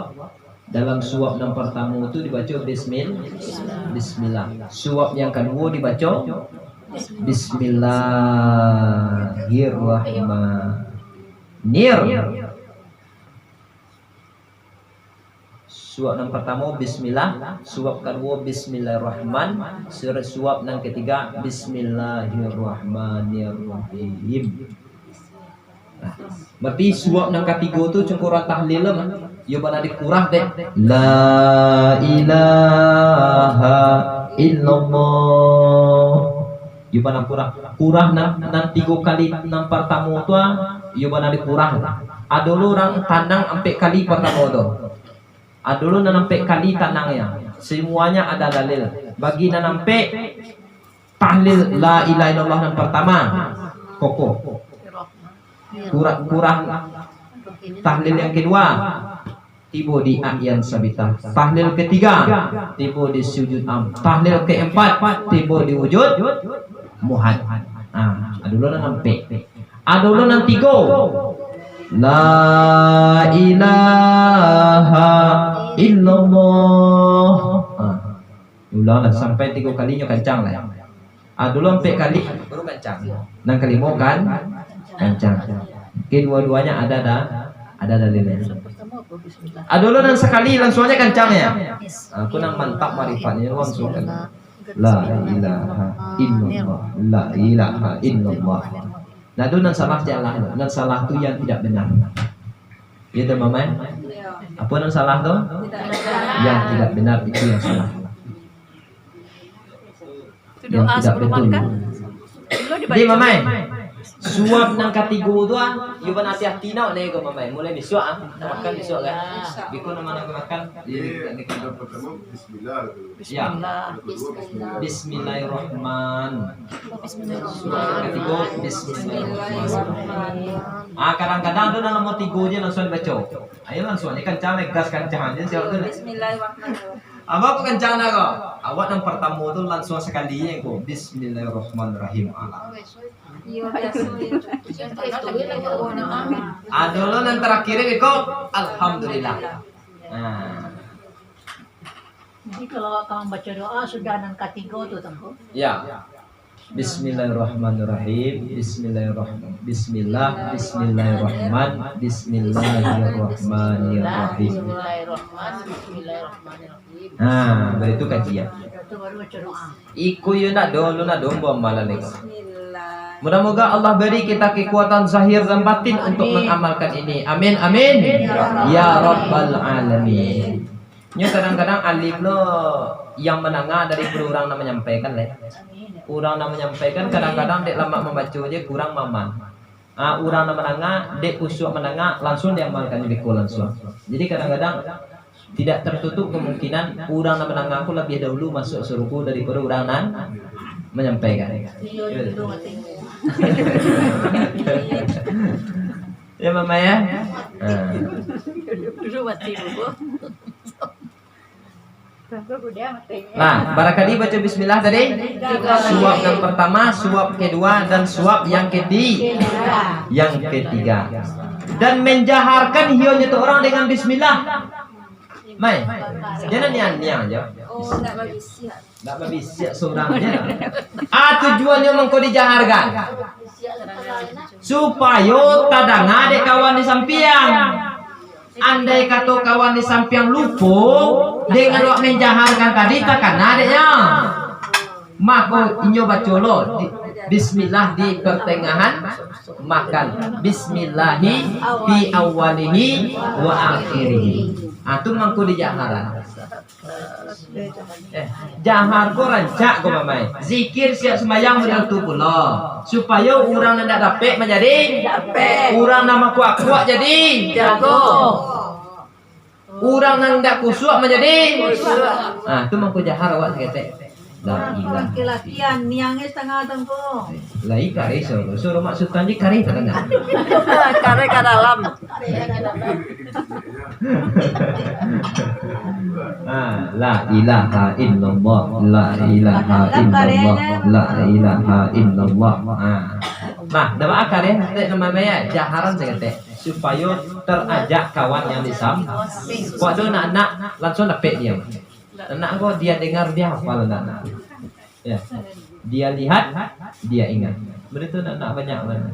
dalam suap yang pertama itu dibaca bismillah. Suap yang kedua dibaca Bismillahirrahmanirrahim. Suap yang pertama bismillah, suap kedua bismillahirrahman, suap yang ketiga bismillahirrahmanirrahim. Nah, berarti suap yang ketiga itu cengkoran tahlil yo pada dikurang deh. La ilaha illallah. Yo pada kurang nan 3 kali nang pertama tu yo pada dikurang. Adulu orang tanang sampai kali pertama tu. Adulu nan sampai kali tanangnya. Semuanya ada dalil. Bagi nan sampai tahlil la ilaha illallah yang pertama kokoh. Kurang tahlil yang kedua tiba di ahyan sabitah. Tahlil ketiga tiba di sujud tahlil keempat tiba di wujud muhad. Adulu nan sampai. Adulu nan 3 la ilaha illallah. Ulang sampai 3 kalinya kencang lah. Dulu sampai kali baru kencang. Nang kelima kan kencang. Kedua-duanya ada dalilnya. Dulu nang sekali langsungnya kencang ya. Aku nang mantap marifatnya langsung kan. La ilaha illallah. La ilaha illallah. Nah itu nan salah jalan. Nan salah tu yang tidak benar. Ya tu Mama. Apa nan salah tu? Yang tidak benar itu yang salah. Yang tidak betul. Di Mama. Suap nang katigo tu you ban hati-hati nak nego Mama. Mulai besok makan besok kan. Biko nama nak makan Ini yang pertama bismillah. Ya. Bismillahirrahman. Suap ketiga bismillahirrahman. Kadang-kadang tu dalam nomor 3 je langsung baca. Ayo langsung ni kencang ni gas kencang je siapa tu. Bismillahirrahmanirrahim. Apa kencang nak kau? Awak yang pertama tu langsung sekali je kau. Bismillahirrahmanirrahim. Dulu yang terakhir kau alhamdulillah. Jadi kalau kamu baca doa sudah nang ketiga tu tangko. Ya. Bismillahirrahmanirrahim. Bismillahirrahmanirrahim. Bismillahirrahmanirrahim. Beritu kajian. Itu baru baca doa. Iku yo nak dulu nak domba malah nego. Mudah-moga Allah beri kita kekuatan zahir dan batin untuk mengamalkan ini. Amin amin. Ya Rabbal alamin. Nya kadang-kadang alif lo yang menengah dari orang yang menyampaikan leh. Orang yang menyampaikan kadang-kadang dek lama membaca aja kurang maman. Orang yang menengah dek usuk menengah langsung diamalkan di langsung. Jadi kadang-kadang tidak tertutup kemungkinan orang yang menengah aku lebih dahulu masuk suruhku daripada orang yang menyampaikan. Ya Mama ya. Nah, barangkali baca bismillah tadi. Suap yang pertama, suap kedua, dan suap yang ketiga. Dan menjaharkan hionya tu orang dengan bismillah. Mai, jangan nian aja. Nak bagi siap. Nak bagi siap seorang je. Tujuannya mengko dijaharkan. Supaya kadang ada kawan di samping. Andai kata kawan di samping lupa dengan wak menjaharkan tadi takkan adanya. Maka inyo baca lo Bismillah di pertengahan makan. Bismillahi fi awalihi wa akhirihi. Itu mangku di jaharan. Jahar ko rancak ko mamai. Zikir siap sembahyang model tu pula. Supaya orang nak dapat menjadi orang nama kuat-kuat jadi Jago. orang nang ndak kusuk menjadi tu mangku jahar awak seketek. La ilaha. Laki-lakian niangnya setengah tengko. Lah ika iso. Suruh maksud tanji kari tengah. Kare ke dalam. La ilaha illallah, la ilaha illallah, la ilaha illallah. Nah, dapat akar ya, namanya jaharan seketek supaya terajak kawan yang disam. Waktu anak langsung dapat dia. Anak kok dia dengar dia hafal anak. Ya. Dia lihat, dia ingat. Begitu anak banyak mana.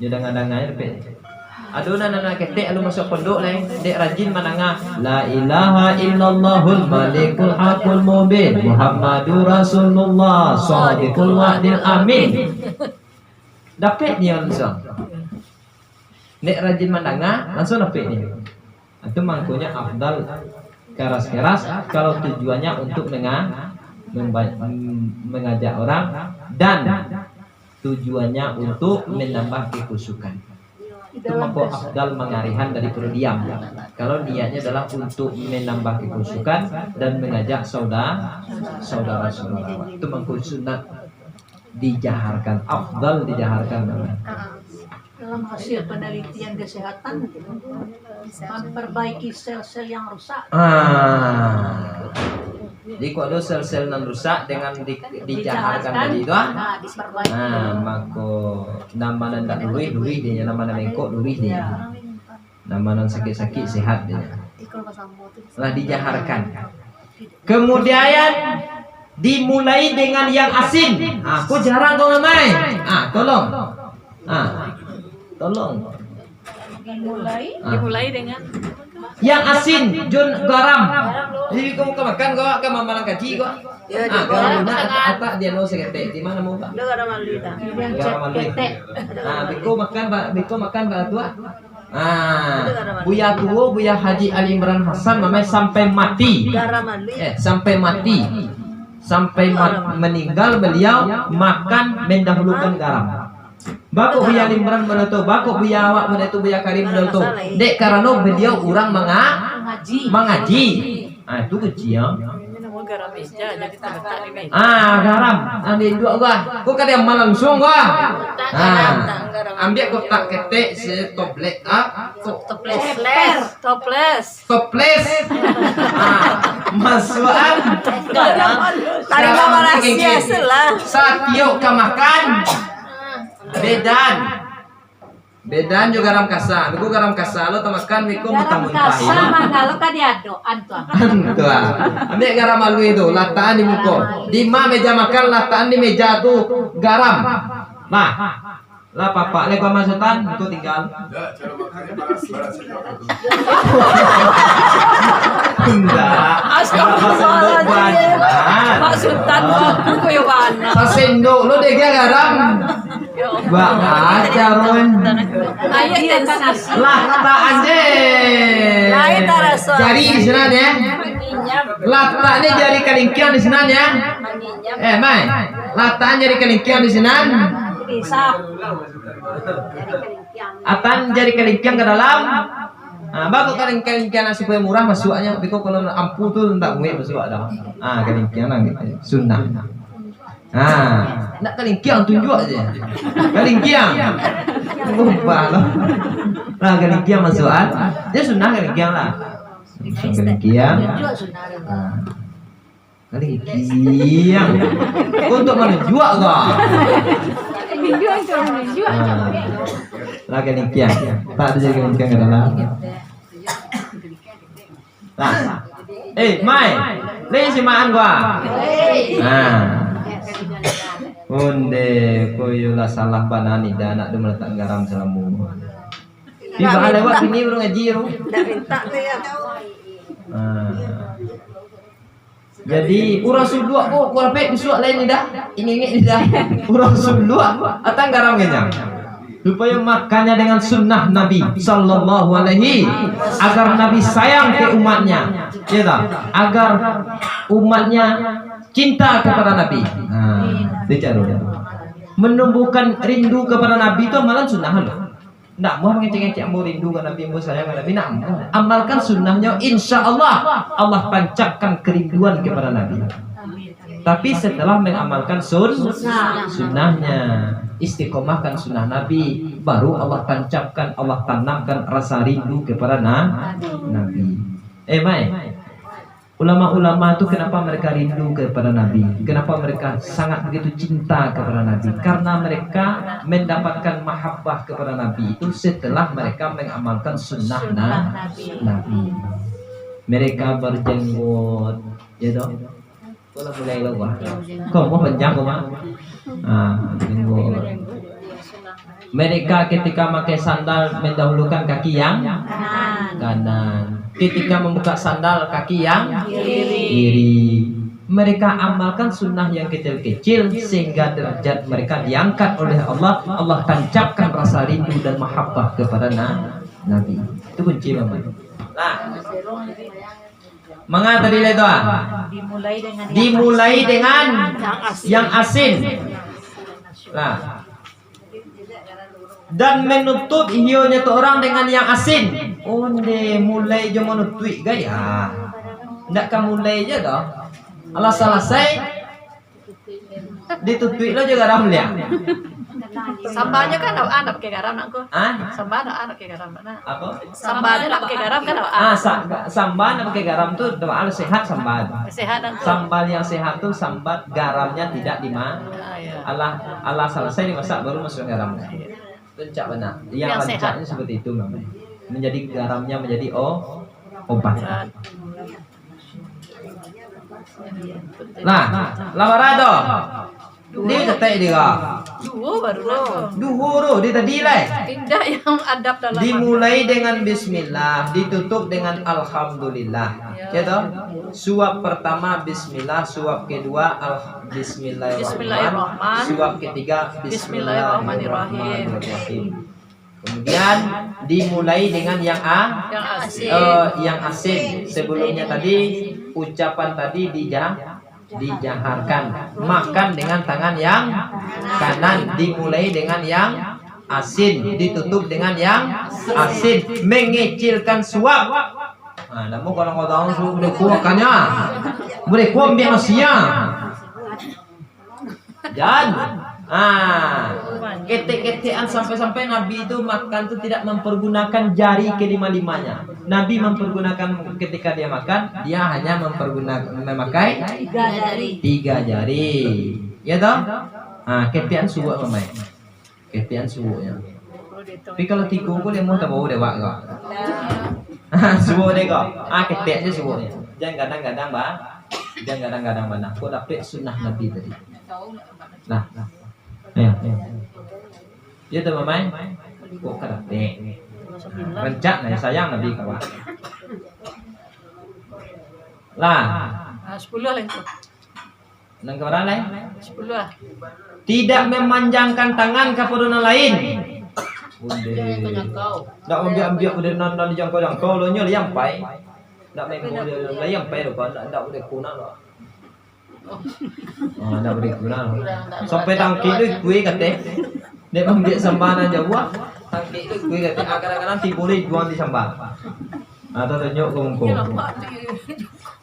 Dia dengar-dengar dapat. Aduh anak ketek lu masuk pondok lain dek rajin menangah la ilaha illallahul malikul hakul mubin Muhammadur Rasulullah shadiqul wa'dil amin. Dapat dia langsung. Dek rajin menangah langsung dapat dia. Itu mangkunya afdal keras-keras kalau tujuannya untuk mengajak orang dan tujuannya untuk menambah kekhusyukan. Itu mampu afdal mengarihan dari perdiam. Kalau niatnya adalah untuk menambah kekhusyukan dan mengajak saudara-saudara, itu mampu sunat dijaharkan, afdal dijaharkan. Dalam hasil penelitian kesehatan memperbaiki sel-sel yang rusak. Jadi kalau ada sel-sel yang rusak dengan dijaharkan tadi itu, maka nama nanda lurih dia, nama nanda mengkok lurih dia, nama nanda sakit-sakit sehat dia. Setelah dijaharkan, kemudian dimulai dengan yang asin. Aku jarang kau main. Tolong. Dimulai dengan yang asin, jun garam. Jadi kamu makan kau ke mamalang kaji kau. Garam apa dia no seketek. Di mana mau pak? garam malita. Garam malita. Biko makan pak tua. Buya tua, Buya Haji Ali Imran Hasan mamai sampai mati. Garam malita. Sampai mati. Sampai meninggal beliau makan mendahulukan garam. Bakok Buya Limran menutup, bakok Buya awak menutup, Buya Karim menutup. Dek karena beliau orang mengaji. Itu kecil. Garam meja jadi terletak di meja. Garam. Ambil dua gua. Kau kada yang langsung gua. Ambil kotak ketek setoplet toples. Masukan Garam. Tadi mama rahasia selah. Satio kamakan. Bedan juga garam kasar. Aku garam kasar lo tamakan miko muntah-muntah. Kalau kan dia doan tuh. Ambil garam malu itu, lataan di muko. Di meja makan, lataan di meja tuh garam. Nah, lah papa lek masukan itu tinggal. Cara makannya balas saja. Enggak. Astagfirullahaladzim. Pak Sultan aku yo mana. Sasendo lo deh garam. Bang ajaron. Ayat Lah aja. Lain tarasa. Jari di sana ya. Letaknya jari kelingkian di sana ya. Mai. Letaknya jari kelingkian di sana. Bisa. Atan jari kelingkian ke dalam. Bagus kelingkian supaya murah masuknya. Biko kalau ampuh tuh tak muat masuk ada. Kelingkian gitu. Sunnah. Nak kelingkian tunjuk aja. Kelingkian. Lupa loh. Lah kelingkian masukan. Dia sunnah kelingkian lah. Kelingkian. Kelingkian. Untuk menjual kok. Lah kelingkian. Tak ada jadi kelingkian ke dalam. Lah. Mai. Lei si maan gua. Onde koyola salah banani dan anak dia meletak garam selamu. Tiba ada lewat ini baru ngaji ro. Ndak minta tuh ya. Jadi urang sulua kok kurapet disuak lain ni dah. Ingin-ingin ni dah. Urang sulua atang garam kenyang. Supaya makannya dengan sunnah Nabi sallallahu alaihi agar Nabi sayang ke umatnya. Ya tak? Agar umatnya cinta kepada Nabi. Bicara dia. Menumbuhkan rindu kepada Nabi itu amalan sunnah loh. Nak mau mengecek-ngecek mau rindu ke Nabi, mau sayang ke Nabi, nak amalkan sunnahnya, insya Allah Allah pancarkan kerinduan kepada Nabi. Tapi setelah mengamalkan sunnahnya, istiqomahkan sunnah Nabi, baru Allah tancapkan, Allah tanamkan rasa rindu kepada Nabi. Mai, ulama-ulama itu kenapa mereka rindu kepada Nabi? Kenapa mereka sangat begitu cinta kepada Nabi? Karena mereka mendapatkan mahabbah kepada Nabi itu setelah mereka mengamalkan sunnah Nabi. Mereka berjenggot, ya toh? Kalau mulai lelah, kau mau panjang kau mah? Jenggot. Mereka ketika pakai sandal mendahulukan kaki yang kanan. Ketika membuka sandal kaki yang kiri. Mereka amalkan sunnah yang kecil-kecil sehingga derajat mereka diangkat oleh Allah. Allah tancapkan rasa rindu dan mahabbah kepada Nabi. Itu kunci Mama. Nah, mengapa tadi itu? Dimulai dengan yang asin. Nah, dan menutup hionya tu orang dengan yang asin. Onde mulai je menutup gaya. Ndak kan mulai je dah. Allah selesai ditutup lo juga garam liang. Sambalnya kan ada pakai garam nak ko. Sambal ada pakai garam nak. Apa? Sambalnya nak pakai garam kan Sambal nak pakai garam tu harus sehat sambal. Sehat dan Sambal yang sehat tu sambal garamnya tidak dimakan. Allah selesai dimasak baru masuk garamnya. Rencak benar. Yang rencaknya seperti itu namanya. Menjadi garamnya menjadi obat. Nah, lamarado. Dia ketek dia. Duhur dia tadi lah. Tidak yang adab dalam. Dimulai dengan bismillah, ditutup dengan alhamdulillah. Ya toh? Suap pertama bismillah, suap kedua bismillahirrahmanirrahim. Suap ketiga bismillahirrahmanirrahim. Kemudian dimulai dengan yang asin. Sebelumnya tadi ucapan tadi dijaharkan. Makan dengan tangan yang kanan, dimulai dengan yang asin, ditutup dengan yang asin, mengecilkan suap. Namun kalau kau tahu suap boleh kuakannya, boleh kuam biar manusia. Dan ketek-ketekan sampai-sampai Nabi itu makan itu tidak mempergunakan jari kelima-limanya. Nabi mempergunakan ketika dia makan, dia hanya memakai 3 jari. Ya toh? Ketekan subuh mamai. Ketekan subuhnya. Tapi kalau 3 pun dia mau tak bau dewa kok. Subuh dia kok. Ketek aja subuhnya. Jangan kadang-kadang jangan kadang-kadang mana. Kau dapat sunnah Nabi tadi. Nah. Ya tu mamai. Kok kadang rencak nih sayang Nabi kawan. Lah. 10 lah itu. Nang kawan lain? 10 lah. Tidak memanjangkan tangan kepada orang lain. Tak ambil udah non jangkau lo nyo liang pai. Tak main boleh liang pai lo kan tak boleh kuna lo. Tak boleh kuna lo. Sampai tangki tu gue kata. Dia ambil sambaran Jawa. Tangki tu gue kata kadang-kadang boleh jual di sambal. Atau tunjuk ke muka.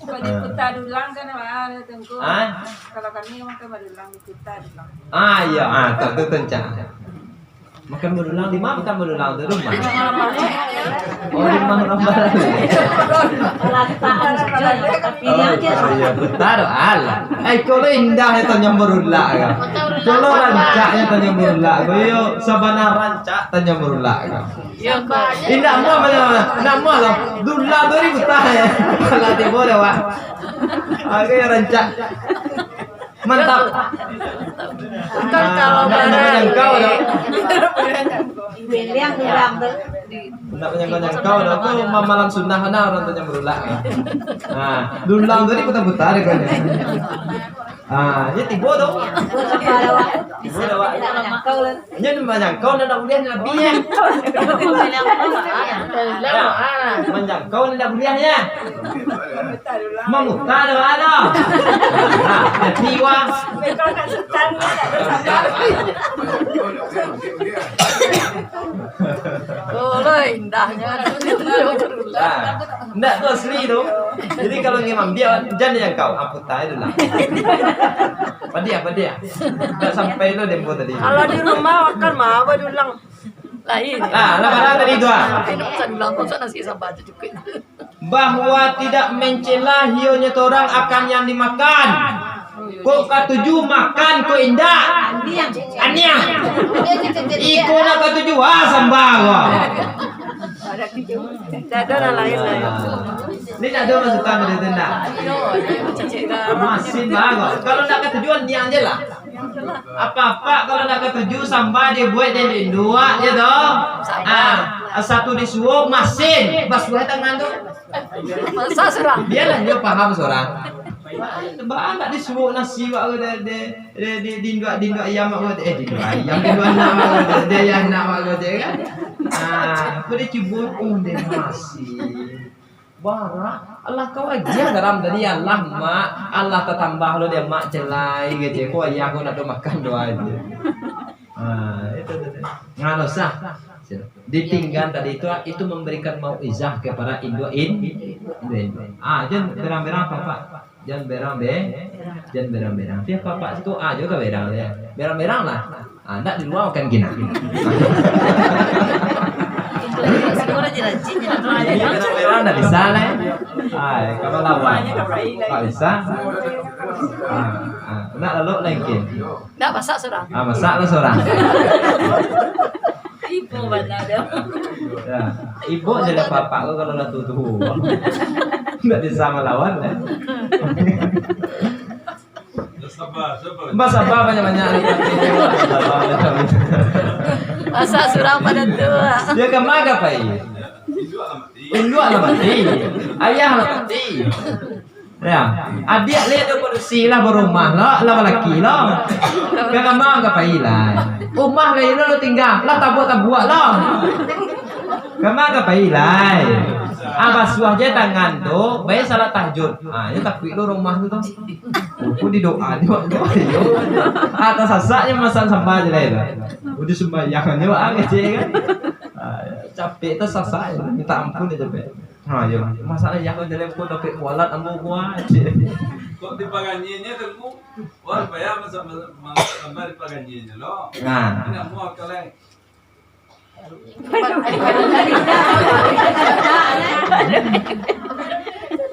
Kita dulang kan ada tengku. Kalau kami makan berulang kita dulang. Iya, tak tencak. Makan berulang di mana? Makan berulang di rumah. Oh, di rumah orang baru. Iya, betul Allah. Kalau indah itu yang berulang kan. Kalau rancaknya tanya berulang. Yo sabana rancak tanya berulang kan. Indah mau mana? Nak mau lah. Dulang dari kita ya. Kalau dia boleh wah. Agak rancak. Mantap. Kan kalau kau Bilang kurang tuh. Nak menyangkau dah aku mamalan sunnah mana orang tu yang berulang. Nah, dulang tadi putar-putar kan. Ini tiba tu. Tiba dah wak. Ini menyangkau nak boleh Nabi ya. Menyangkau nak bolehnya. Memutar dah ada. Tiwa. Oh, indahnya. Enggak tu asli tu. Jadi kalau ngimam dia jangan yang kau amputai dulu lah. Padia. Enggak sampai lo demo tadi. Kalau di rumah makan mah apa dulang. Lain. Lebaran tadi tu Saya bilang kau sana sih sampai juga. bahwa tidak mencela hionya orang akan yang dimakan. Kau katuju makan kau indah. Aniang. Iko nak katuju sambawa. Tidak ada lain lah. Ini tak ada masukan dari tenda. Masih bagus. Kalau nak ketujuan niang je lah. Apa-apa kalau nak ketuju sampai dia buat dia dua je toh. Satu disuruh masin. Bas buat tangan tu. Masa serang. Biarlah dia paham seorang. Sebab nak disuruh nasi wak dia dinduk ayam wak dinduk ayam dinduk anak dia yang nak wak dia kan. Apa dia cuba dia masih. Bara Allah kau aja dalam tadi Allah mak Allah tambah lo dia mak celai gitu kau ayah kau nak makan doa aja. Itu ngano sah ditinggal tadi itu memberikan mauizah kepada Indo. Jangan berang-berang Pak. Jangan berang-berang. Tiap Pak itu juga berang ya. Berang-berang lah. Nak di luar kan gina. Berang-berang dah bisa lah. Kalau lawan tak bisa. Nak lalu lagi. Nak masak seorang. Masak lah seorang. Ibu mana dia? Ya, ibu jadi bapak kau kalau lah tuh. Enggak bisa melawan lah. Sabar banyak-banyak. Masak seorang pada tua. Dia kemana Pak? Induk alamat mati. Ayah alamat mati. Ya, adik lihat dia produksi lah berumah lah, laki lah. Kakak mak apa ilah. Rumah lain lo tinggal, lah tabuat lah. Kakak apa ilah. Basuh aja tangan tu, baik salat tahajud. Ini takut lo rumah tu tu. Aku di doa yo. Atas sasaknya masan sambal je lah. Udah sembahyang yo kecil kan. Capek tu sasak, minta ampun dia capek. Ya, masalah yang kau dalam kau dapat kualat ambo kuat. Kok dipaganyinya tu wah bayar masa dipaganyinya lo. Ini mau kaleng.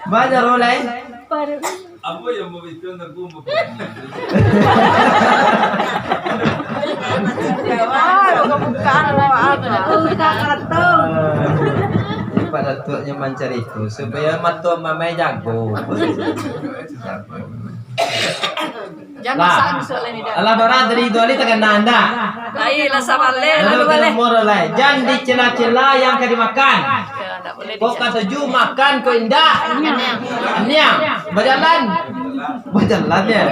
Banyak rolai. Apa yang mau itu nak gua mau. Bukan Pada tuanya mencari itu supaya matua mamai jago. Jangan masak soalnya ni dah. Allah berat dari itu ali tekan anda. Lain lah sama le, lalu Lalu boleh. moralai. Jangan dicela-cela yang kau dimakan. Tak boleh. Kau kata ju makan kau indah. Niang. Berjalan ya.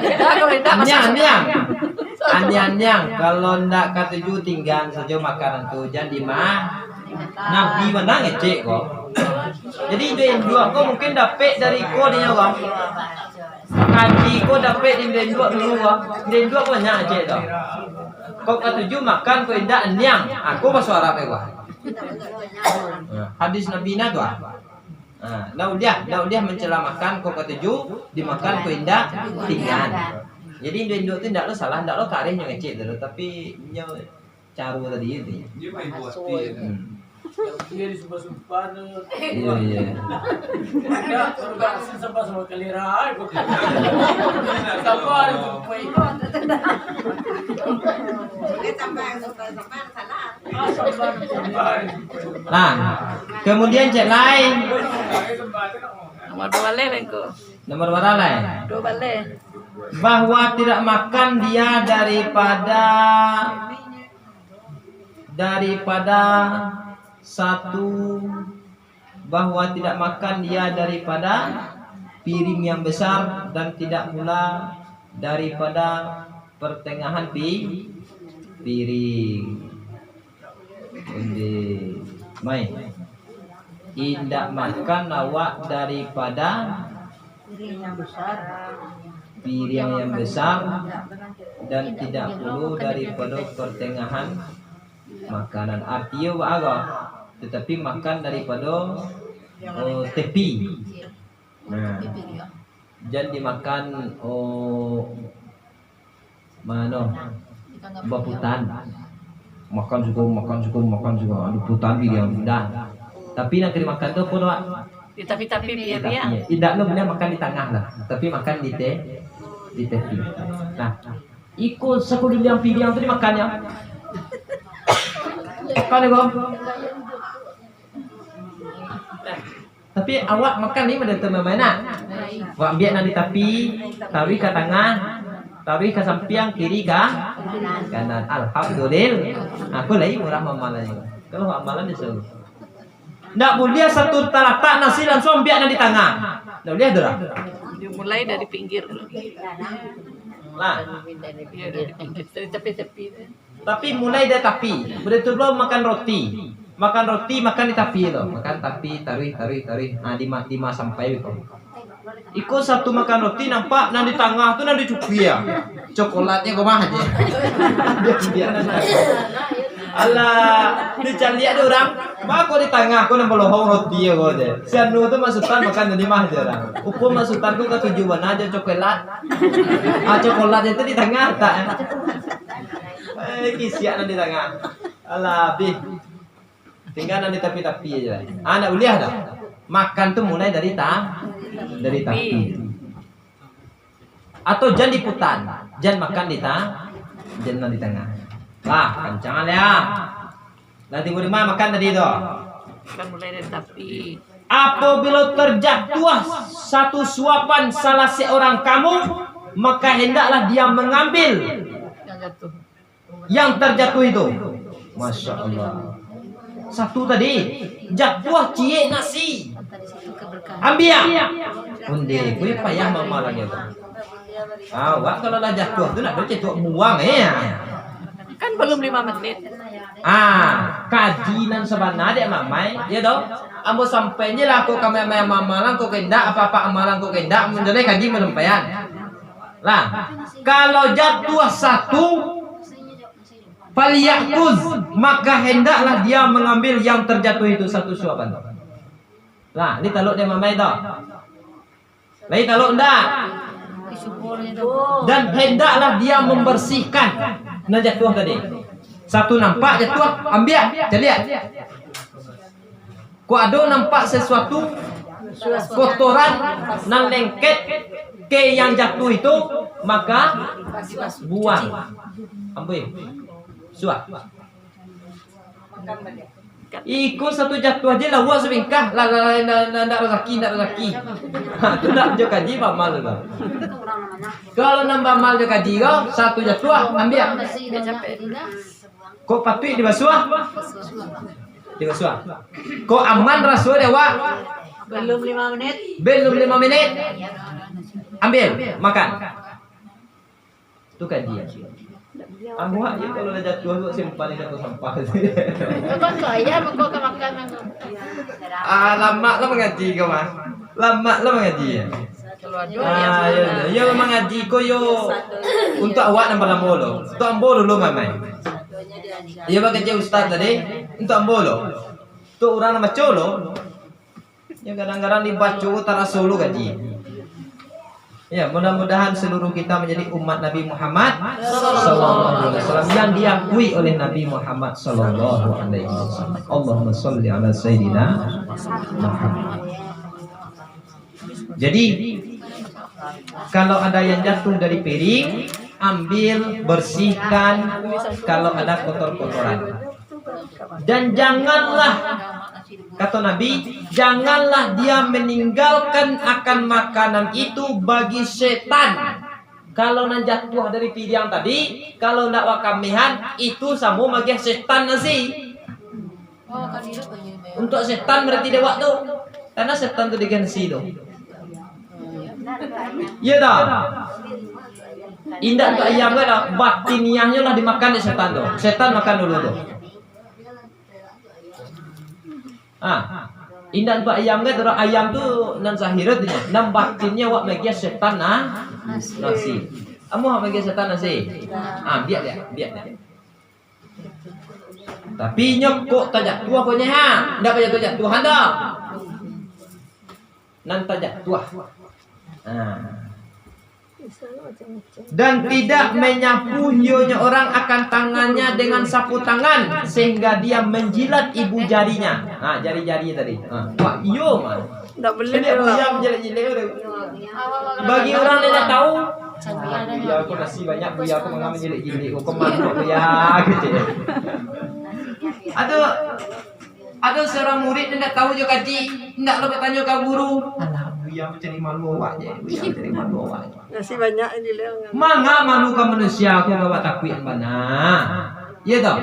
Niang. Kalau ndak kata ju tinggal saja makanan tu jangan dimah. Nabi mana ngecek kok. Jadi dia dua kok mungkin dapat dari kau dia kok. Kaji kau dapat di dia dua dulu kok. Dia dua kok banyak ngecek tau. Kau kata ju makan kau indah niang. Aku masuk Arab ya kok. Hadis Nabi na tu. Dia mencela makan kau kata ju dimakan kau indah tinggal. Jadi dia dua tu ndak lo salah, ndak lo kareh yang ngecek tu tapi nya caru tadi itu. Dia main buat dia. Dia di sumpah-sumpah tu. Iya. Ada orang sumpah sama kalirai kok. Sabar sumpah itu. Nah, kemudian cek lain. Nomor 2 le lengko. Nomor berapa lain? 2 balik. Bahwa tidak makan dia daripada daripada satu, bahwa tidak makan dia daripada piring yang besar, dan tidak pula daripada pertengahan piring. Mai, tidak makan awak daripada piring yang besar, dan tidak pula daripada pertengahan makanan. Artinya apa? Tetapi makan daripada tepi. Nah, jangan dimakan mana baputan. Makan juga ada putan dia dah. Tapi nak kena makan tu pun Di tapi biar. tidak lo benar makan di tengah lah, tapi makan di tepi. Nah, ikut sekali yang piring tu dimakannya. Kan kau? Tapi awak makan ni pada teman mana? Awak ambil nanti tapi tarik ke tengah, tarik ke samping, kiri ke kanan. Alhamdulillah. Aku lagi murah amalannya. Kalau amalan dia selalu. Nggak boleh satu letak nasi langsung ambil nanti tengah. Nggak boleh dah. Dimulai dari pinggir. Lah. Ya, dari pinggir, dari tepi-tepi. Tapi mulai dari tapi. Betul belum makan roti. Makan di tapi loh. Makan tapi tarik. Ah lima sampai itu. Ikut satu makan roti nampak nanti tengah tu nanti cukup ya. Coklatnya kau mah aja. Dia Allah, dicari ada orang, mak di tengah, kau nampak lohong roti ya kau deh. Si anu tu masukan makan dari mah dia orang. Ukur masukan tu ke tujuan aja coklat. Coklatnya itu di tengah tak? Kisian di tengah. Allah, bih. Tinggal nanti tapi aja. Nak boleh dah. Makan tu mulai dari tapi. Atau jangan diputan, jangan makan di jangan di tengah. Wah, kencangan ya. Nanti boleh makan tadi tu. Kan mulai dari tapi. Apabila terjatuh satu suapan salah seorang kamu, maka hendaklah dia mengambil yang terjatuh itu. Masya Allah. Satu tadi jatuh cie nasi. Ambil. Undi, gue payah mamalanya tu. Awak kalau dah jatuh tu nak jatuh buang Kan belum 5 menit. Kajian sebenarnya mamai, ya dong. Ambo sampainya lah aku kami amalan kau kendak apa amalan kau kendak menjadi kaji melempean. Lah, kalau jatuh satu faliyakuz, maka hendaklah dia mengambil yang terjatuh itu satu suapan. Lah, ini taluk dia mamai dah. Lagi taluk ndak? Dan hendaklah dia membersihkan jatuh tadi. Satu nampak jatuh, ambil, lihat. Kau ada nampak sesuatu kotoran nan lengket ke yang jatuh itu, maka buang. Ambil. Suap. Ikut satu jatuh aja lah buat sebingkah nak rezeki. Tu nak jo kaji mamal lah. Kalau nambah mal jo kaji kau satu jatuh ambil. Kau patut dibasuh. Kau aman rasuah dewa. Belum 5 menit. Ambil, makan. Tu kaji. Ambo aja kalau dah jatuh tu simpan di dalam sampah. Kan kaya kau makan. Lama lah mengaji kau mah. Lama lah mengaji. Ya memang ngaji kau yo. Untuk awak nambah lo. Untuk ambo dulu mamai. Ya bekerja ustaz tadi. Untuk ambo lo. Tu orang nama colo. Ya kadang-kadang dibaca tara solo gaji. Ya, mudah-mudahan seluruh kita menjadi umat Nabi Muhammad sallallahu alaihi wasallam yang diakui oleh Nabi Muhammad sallallahu alaihi wasallam. Allahumma shalli ala sayyidina Muhammad. Jadi kalau ada yang jatuh dari piring, ambil, bersihkan kalau ada kotor-kotoran. Dan janganlah, kata Nabi, janganlah dia meninggalkan akan makanan itu bagi setan. Kalau nan jatuh dari pidiang tadi, kalau ndak wakamihan itu sama magih setan nasi. Oh, kan hidup aja. Untuk setan berarti dewa tuh. Karena setan tuh digensi tuh. Iya dah. Indah tuh ayam kan dah. Batiniahnya lah dimakan oleh setan tuh. Setan makan dulu tuh. Indah tuh ayam kan tuh ayam tuh nan zahirat dia. Nan batinnya wak megia setan nasi. Kamu wak megia setan nasi. Biar dia. Tapi nyokok tajak tua punya ndak payah tajak Tuhan dah. Nan tajak tua. Dan tidak menyapu hionya orang akan tangannya dengan sapu tangan sehingga dia menjilat ibu jarinya. Jari-jarinya tadi. Wah, iyo mah. Ndak boleh Dia ayam jilat-jilat. Bagi orang yang tidak tahu, ya aku nasi banyak, buya aku mengambil jilat-jilat. Aku mandu buya gitu ya. Ada seorang murid yang tidak tahu juga kaji, tidak lupa tanya ke guru. Alah, buya mencari malu awaknya, buya mencari malu awaknya. Nasi banyak ini leongan. Mangga malu ke manusia aku bawa takwian mana? Ya toh.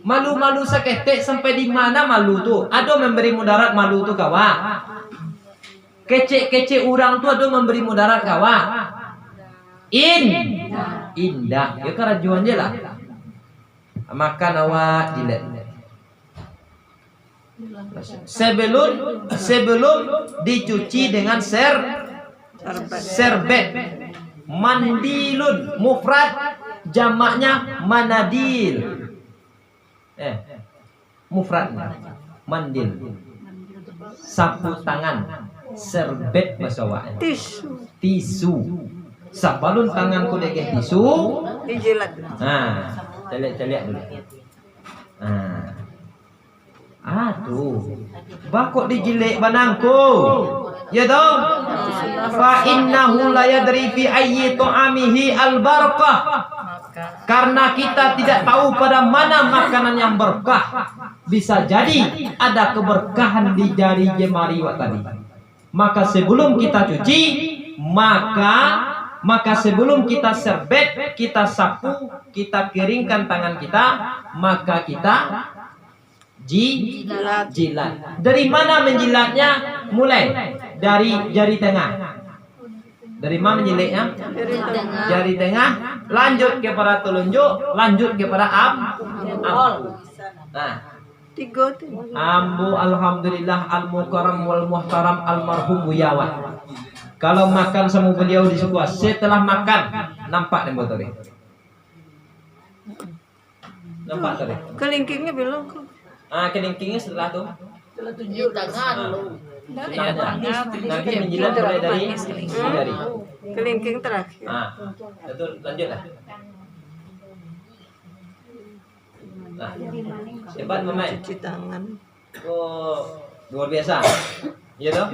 Malu-malu seketek sampai di mana malu tuh? Ada memberi mudarat malu tuh kawan. Kece-kece orang tuh ada memberi mudarat kawan. Indah. Ya kerajuan je lah. Makan awak jilat. Sebelum dicuci dengan serbet. Mandilun mufrad, jamaknya manadil. Mufradnya mandil. Sapu tangan, serbet bahasa awak. Tisu. Sabalun tanganku degeh tisu. Dijilat. Celiak dulu. Tuh. Bakok dijilik banangku. Ya dong. Fa innahu la yadri fi ayyi ta'amihi al-barakah. Karena kita tidak tahu pada mana makanan yang berkah. Bisa jadi ada keberkahan di jari jemari tadi. Maka sebelum kita cuci, maka sebelum kita serbet, kita sapu, kita keringkan tangan kita, maka kita jilat. Dari mana menjilatnya? Mulai dari jari tengah. Dari mana menjilatnya? Jari tengah, lanjut kepada telunjuk, lanjut kepada ambu. Tiga. Ambu alhamdulillah al-mukarram wal muhtaram almarhum Buyawan. Kalau makan sama beliau di sebuah, setelah makan nampak dan botol. Nampak tadi. Kelingkingnya belum kok. Kelingkingnya setelah tuh. Setelah tunjuk tangan lu. Nanti menjilat mulai dari jari. Kelingking terakhir. Itu lanjut lah. Hebat Mama. Cuci tangan. Luar biasa. Iya toh?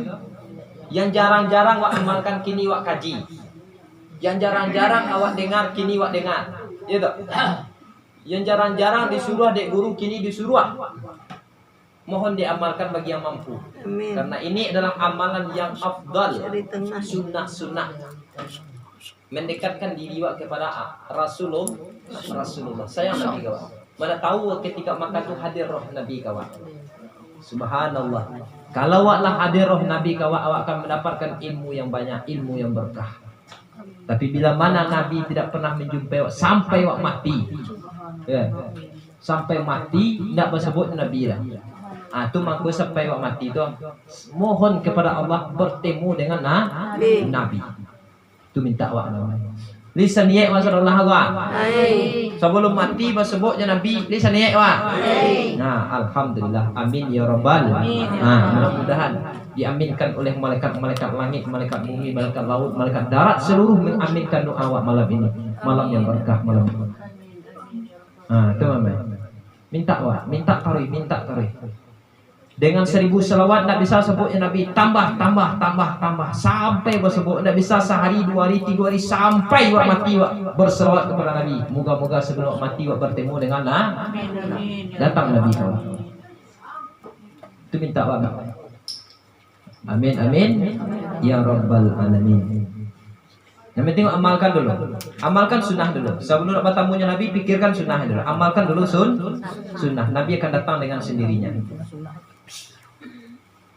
Yang jarang-jarang wak amalkan kini wak kaji. Yang jarang-jarang awak dengar kini wak dengar. Iya toh? Yang jarang-jarang disuruh dek guru kini disuruh. Mohon diamalkan bagi yang mampu. Amin. Karena ini adalah amalan yang afdal. Sunnah-sunnah. Mendekatkan diri wak kepada Rasulullah. Sayang Nabi kawan. Mana tahu ketika makan tu hadir roh Nabi kawan. Subhanallah. Kalau awaklah hadir roh Nabi kawan, awak akan mendapatkan ilmu yang banyak, ilmu yang berkah. Tapi bila mana Nabi tidak pernah menjumpai awak sampai awak mati, sampai mati tidak bersebut Nabi lah. Tu mangko sampai awak mati tu, mohon kepada Allah bertemu dengan Nabi. Tu minta awak namanya. Lisan niat wa sallallahu alaihi. Sebelum mati bersebutnya Nabi lisan niat wa. Alhamdulillah. Amin ya rabbal alamin. Mudah-mudahan diaminkan oleh malaikat-malaikat langit, malaikat bumi, malaikat laut, malaikat darat, seluruh mengaminkan doa awak malam ini. Malam yang berkah malam ini. Teman-teman. Minta taruh. Dengan 1000 selawat tidak bisa sebutnya Nabi, tambah sampai bersebut tidak bisa sehari, 2 hari, 3 hari sampai wak mati wak berselawat kepada Nabi. Moga-moga sebelum mati wak bertemu dengan datang Nabi kawan. Itu minta wak. Amin ya rabbal alamin. Yang penting amalkan dulu. Amalkan sunnah dulu. Sebelum nak bertamunya Nabi, pikirkan sunnah dulu. Amalkan dulu sunnah. Nabi akan datang dengan sendirinya.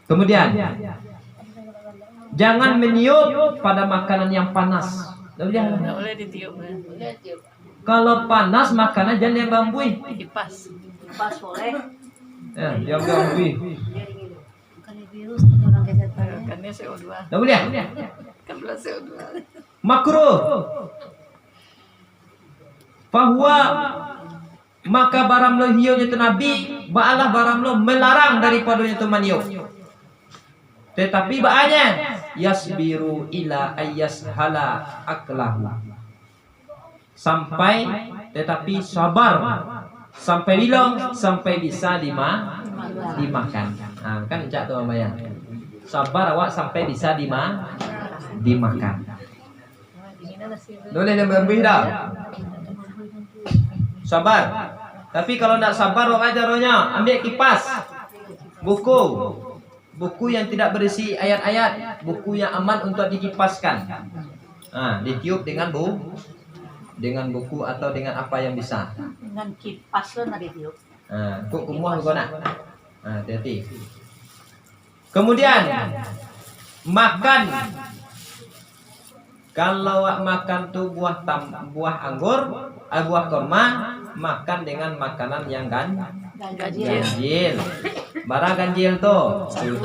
Kemudian, jangan meniup pada makanan yang panas. Nggak boleh ditiup. Kalau panas makanan jangan yang bambui. Kipas. Pas boleh. Ya, yang bambui. Kan dia CO2. Tak boleh. Kan belas CO2. Makruh. Bahwa maka barang lo hiu itu Nabi, baalah barang lo melarang daripada itu maniu. Tetapi baanya yasbiru ila ayyashala aklahu. Sampai tetapi sabar sampai bila sampai bisa dimakan. Nah, kan cak tu bayang. Sabar awak sampai bisa dimakan. Boleh lebih dah. Sabar. Tapi kalau nak sabar awak caranya ambil kipas. Buku yang tidak berisi ayat-ayat, buku yang aman untuk dikipaskan. Ditiup dengan buku atau dengan apa yang bisa. Dengan kipas lo nak ditiup. Kok kumuh kau nak. Hati-hati. Kemudian makan. Kalau makan tu buah anggur, buah kurma, makan dengan makanan yang ganjil. Barang ganjil tu 2,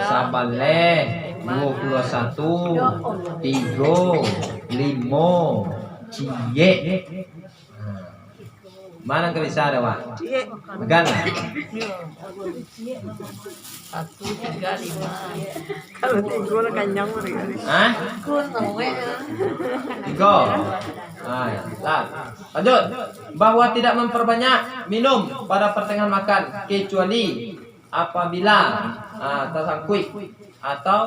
sabaleh, 21, 3, 5, cie. Mana kau bisa ada wak? Megan. 1, 3, 5. Kalau tiga lah kenyang mereka. Kun nawe. 3. Lanjut. Bahwa tidak memperbanyak minum pada pertengahan makan kecuali apabila tersangkut atau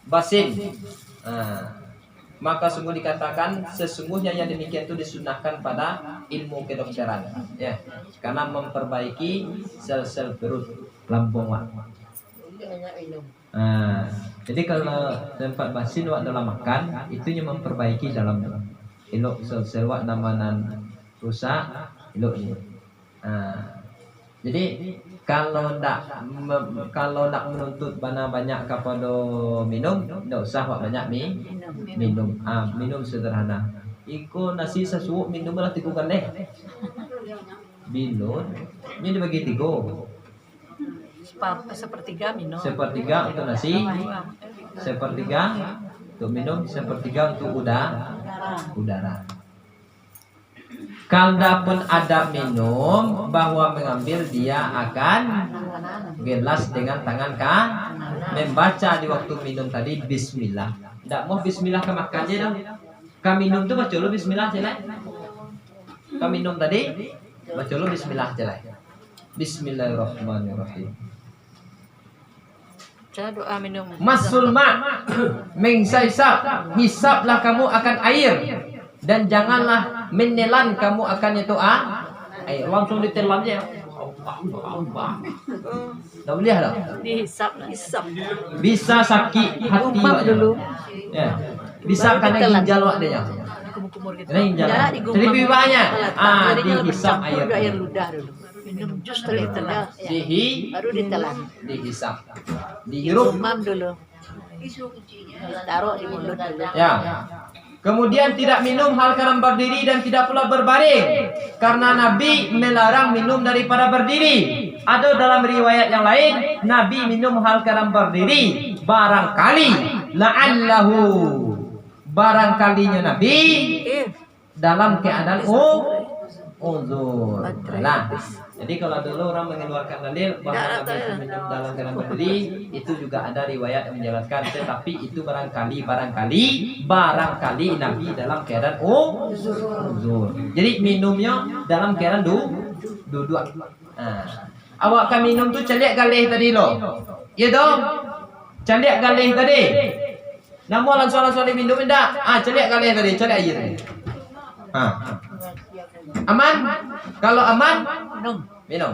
basin. Maka sungguh dikatakan sesungguhnya yang demikian itu disunahkan pada ilmu kedokteran, ya, karena memperbaiki sel-sel perut lambung. Jadi kalau tempat basin wak dalam makan itu yang memperbaiki dalam elok sel-sel wak namanan rusak elok ni. Jadi kalau nak menuntut banyak kepada minum, tak usah wak banyak minum. Minum sederhana. Iko nasi sesuap minum lah 3 kali. Bilon, ini dibagi 3. Sepertiga minum. Sepertiga untuk nasi, sepertiga untuk minum, sepertiga untuk udara. Kalaupun ada minum, bahwa mengambil dia akan gelas dengan tangan membaca di waktu minum tadi bismillah. Tak mau bismillah ke makan je dah. Kau minum tu baca dulu bismillah je lah. Kau minum tadi baca dulu bismillah je lah. Bismillahirrahmanirrahim. Cara doa minum. Masul ma' menghisap, hisaplah kamu akan air dan janganlah menelan kamu akan itu air. Langsung ditelan je. Tak boleh dah. Dihisap. Bisa sakit hati awak dulu. Ya. Bisa kena ginjal awak dia. Kumur-kumur gitu. Kena ginjal. Jadi banyak. Dihisap air. Air ludah dulu. Minum jus ditelan. Baru ditelan. Dihisap. Dihirup. Umam dulu. Taruh di mulut dulu. Ya. Kemudian tidak minum hal karena berdiri dan tidak pula berbaring, karena Nabi melarang minum daripada berdiri. Ada dalam riwayat yang lain Nabi minum hal karena berdiri barangkali la'allahu, barangkalinya Nabi dalam keadaan uzur. Nah, jadi kalau dulu orang mengeluarkan dalil bahwa Nabi minum dalam keadaan berdiri, itu juga ada riwayat yang menjelaskan, tetapi itu barangkali Nabi dalam keadaan uzur. Jadi minumnya dalam keadaan duduk. Awak kan minum tu celiak galih tadi lo. Ya dong. Celiak galih tadi. Namun langsung diminum enggak? Celiak galih tadi, celiak air tadi. Aman? Kalau aman, minum.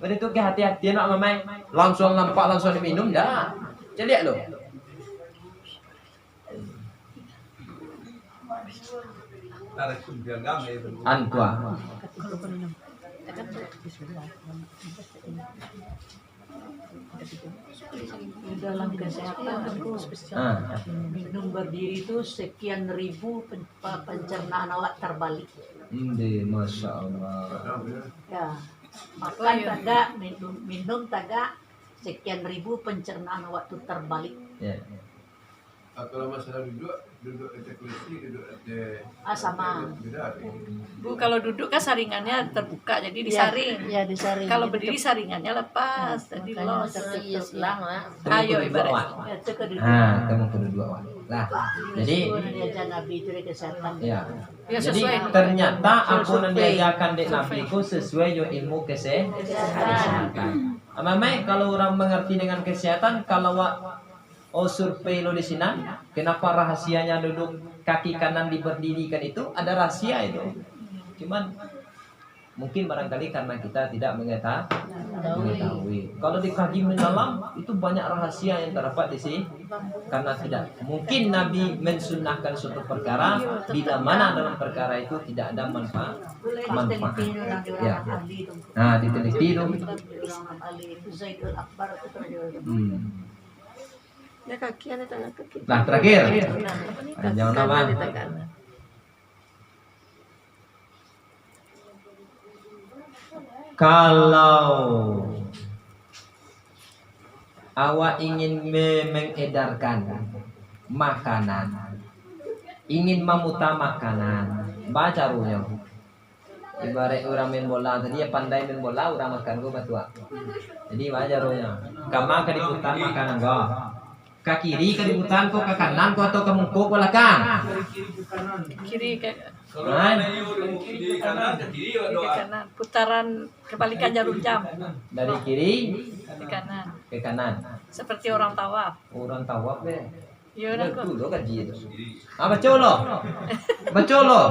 Berarti tu hati-hati nak mamai. Langsung nampak langsung diminum dah. Celiak lo. Tarik piagam itu. Antua. Dalam kesehatan aku minum berdiri itu sekian ribu pencernaan awak terbalik. Masya Allah. Ya, makan tagak, minum tagak, sekian ribu pencernaan awak itu terbalik. Ya. Kalau masalah duduk di kursi, duduk di Sama. Bu, kalau duduk kan saringannya terbuka jadi disaring. Ya, disaring. Kalau berdiri saringannya lepas, jadi los. Islam lah. Ayo ibarat. Ya, itu kedua. Temu kedua. Lah, jadi Dia Nabi itu kesehatan. ya. Ya, Jadi sesuai. ternyata aku diajarkan di Nabi ku sesuai yo ilmu kesehatan. Memang kalau orang mengerti dengan kesehatan, kalau survei lo di sini, kenapa rahasianya duduk kaki kanan diberdirikan itu ada rahasia itu. Cuman mungkin barangkali karena kita tidak mengetahui. Kalau dikaji mendalam itu banyak rahasia yang terdapat di sini. Karena tidak mungkin Nabi mensunnahkan suatu perkara bila mana dalam perkara itu tidak ada manfaat. Ya. Nah, diteliti itu. Ya kakian itu kaki. Nah, terakhir. Jangan nama. Kalau awak ingin mengedarkan makanan, ingin memutar makanan, baca runya. Ibarat orang main bola, tadi ya pandai main bola, orang makan gua batua. Jadi baca runya. Kamu akan diputar makanan gua. Ke kiri, ke diputar kok, ke kanan kok, atau ke mungkuk ke belakang. Kiri ke Kalau di kanan ke kiri doa. kanan. Putaran kebalikan jarum jam. Dari kiri Ke kanan. ke kanan. Seperti orang tawaf. Orang tawaf deh. Ya udah kok. Dulu kaji itu. Baca lo. Baca lo.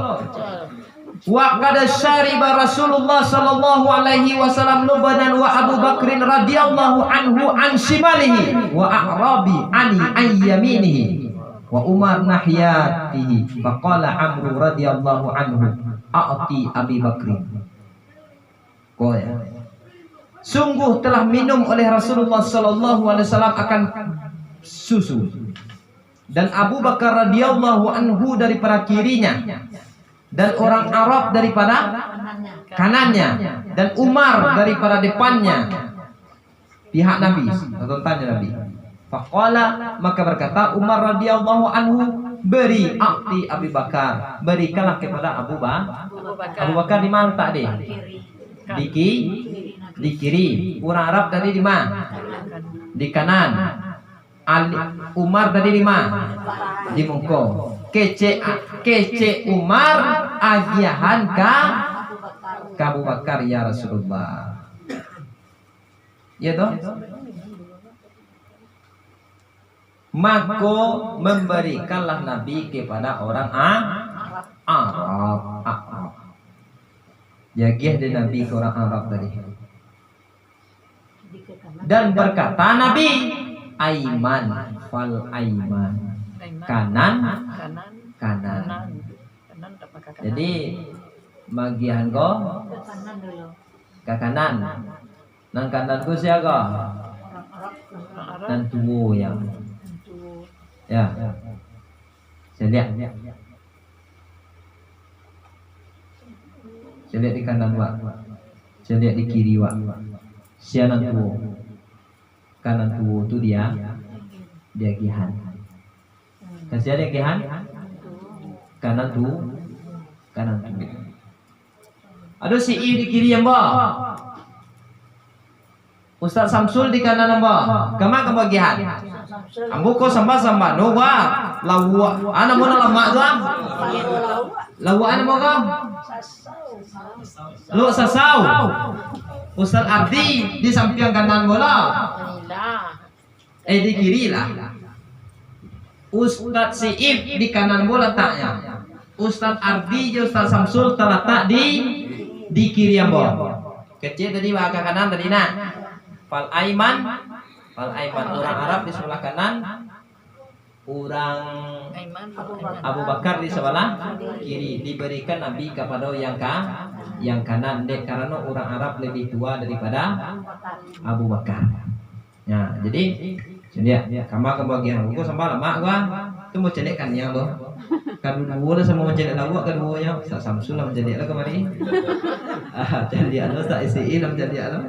Wa qad syariba Rasulullah sallallahu alaihi wasallam lubanan wa Abu Bakrin radhiyallahu anhu an shimalihi wa a'rabi ani ayyaminihi wa Umar nahiyatihi faqala Amr radhiyallahu anhu a'ti Abi Bakrin. Sungguh telah minum oleh Rasulullah sallallahu alaihi wasallam akan susu dan Abu Bakar radhiyallahu anhu daripada kirinya dan orang Arab daripada kanannya dan Umar daripada depannya pihak Nabi atau tanya Nabi. Faqala maka berkata Umar radhiyallahu anhu beri akti Abu Bakar, berikanlah kepada Abu Bakar di mana tak deh? Di kiri. Orang Arab tadi di mana? Di kanan. Umar tadi di mana? Di mungko. Kece Umar agiahan ka Abu Bakar ya Rasulullah. Ya toh? Maka memberikanlah Nabi kepada orang Arab. Jagiah dari Nabi ke orang Arab tadi. Dan berkata Nabi, Aiman fal Aiman. Kanan. Jadi bagian go ke kanan. Nang kanan ku siapa? Nan tuwo yang. Ya. Saya lihat di kanan Wak. Saya lihat di kiri Wak. Siapa nan tuwo? Kanan tuwo itu dia gihan. Kasih ada gihan? Kanan tu. Ada si I di kiri yang bawah. Ustaz Samsul di kanan yang bawah. Kamu gihan? Ambo ko samba no wa lawa. Ana mo na lama doang. Lawa ana mo ka? Lu sasaw. Ustaz Ardi di samping kanan bola. Di kiri lah. Ustaz Siib di kanan bola letaknya. Ustaz Ardi dan Ustaz Samsul terletak di kiri yang bawah. Kecil tadi ke kanan tadi nak. Fal Aiman orang Arab di sebelah kanan. orang Aiman, Abu Bakar di sebelah kiri, diberikan Nabi kepada yang kanan, dek karena orang Arab lebih tua daripada Abu Bakar. Ya, jadi kama kebagian gua sama lama gua tu mau cedek kan yang lo kan dua lah sama mencedek lawa keduanya tak Samsul lah mencedek lah kemari jadi alo tak isi lah menjadi alo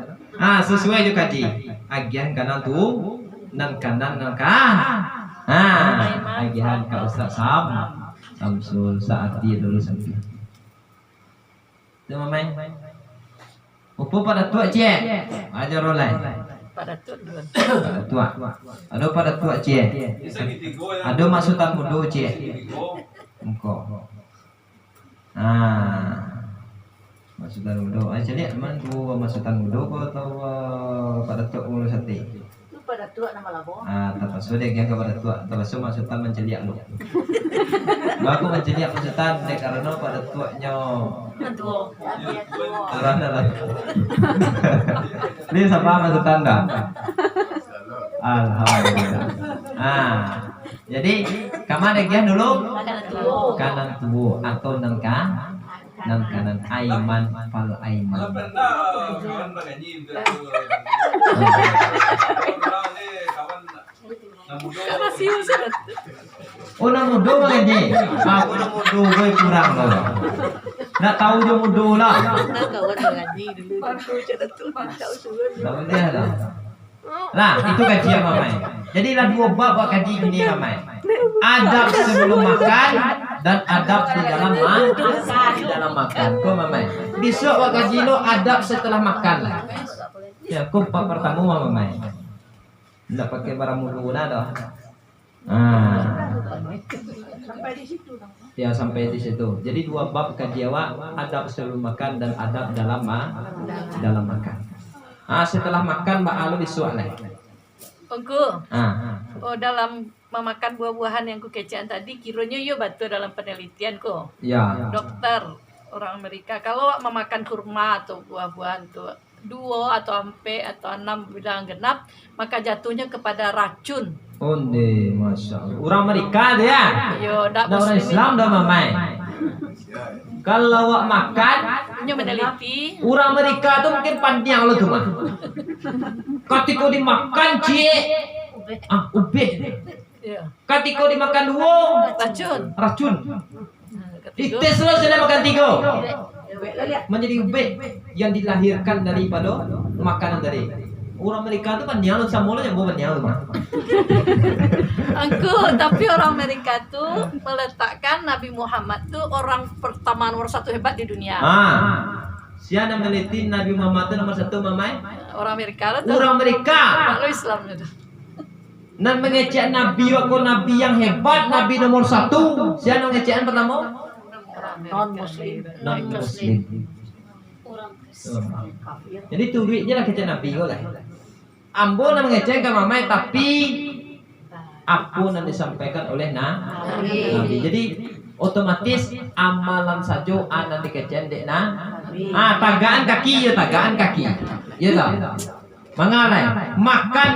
sesuai juga di agian kanan tu nan kanan nan agian ka Ustaz Samsul saat dia dulu sampai tu mamai upo pada tua cek ajar rolai pada tuh dulu. tua ada pada tua cek Isa gitigo ya. ada masukan mudo cek Gitigo. engkau masukan mudo jadi teman tu masukan mudo kau tahu pada tua mulu sate Itu pada tua nama labo. terpaksa dia yang kepada tua terpaksa masukan menceliak lu aku menceliak masukan dek karena pada tuanya Aduh. karena lah ini sama masukan dah alhamdulillah jadi kamar dek dulu kanan tubuh atau nan kanan aiman fal aiman Alam pernah kawan baganyin tu. Kawan ni kawan namudo. oh nak mudo lagi aku nak mudo gue kurang lah nak tahu je mudo lah Nah, kawan mengaji dulu. tak boleh lah lah itu kajian mamai jadilah dua bab buat kaji ini mamai adab sebelum makan dan adab di dalam makan kau mamai besok buat kaji lo adab setelah makan lah ya kau bab pertama mamai tidak pakai barang mulu lah dah ya sampai di situ jadi dua bab kaji awak adab sebelum makan dan adab dalam makan setelah makan mbak Alu disuak lah dalam memakan buah-buahan yang ku kecean tadi kiranya yo batu dalam penelitian ko ya dokter orang Amerika kalau memakan kurma atau buah-buahan tuh 2 atau 4 atau 6 bilang genap maka jatuhnya kepada racun. Onde, masya Allah. Orang Amerika dia. Yo, dak orang Islam dah mamai. Kalau awak makan, nyo meneliti. Orang Amerika tu mungkin panjang lo tu mah. Ketika dimakan cie, ubeh. Ya. Ketika dimakan 2, racun. Ites lo sudah makan 3. Menjadi ubeh yang dilahirkan daripada makanan tadi. Orang Amerika tu panjang lo sama lo yang bukan panjang lo mah. Tapi orang Amerika tuh meletakkan Nabi Muhammad tuh orang pertama nomor 1 hebat di dunia. Siapa meneliti Nabi Muhammad itu nomor 1 mamai? Orang Amerika lah tuh. Orang Amerika. Kalau Islam itu. Dan mengecek Nabi waktu Nabi yang hebat, Nabi nomor 1. Siapa mengecekan pertama? Non-Muslim. Non-Muslim. Jadi tu duitnya lah kecek Nabi kau lah. Ambo nak mengecek ke mamai tapi apa yang disampaikan oleh Nabi. Jadi otomatis amalan saja anak dikecek dek tagaan kaki ya tagaan kaki. Ya tak? Mengalai makan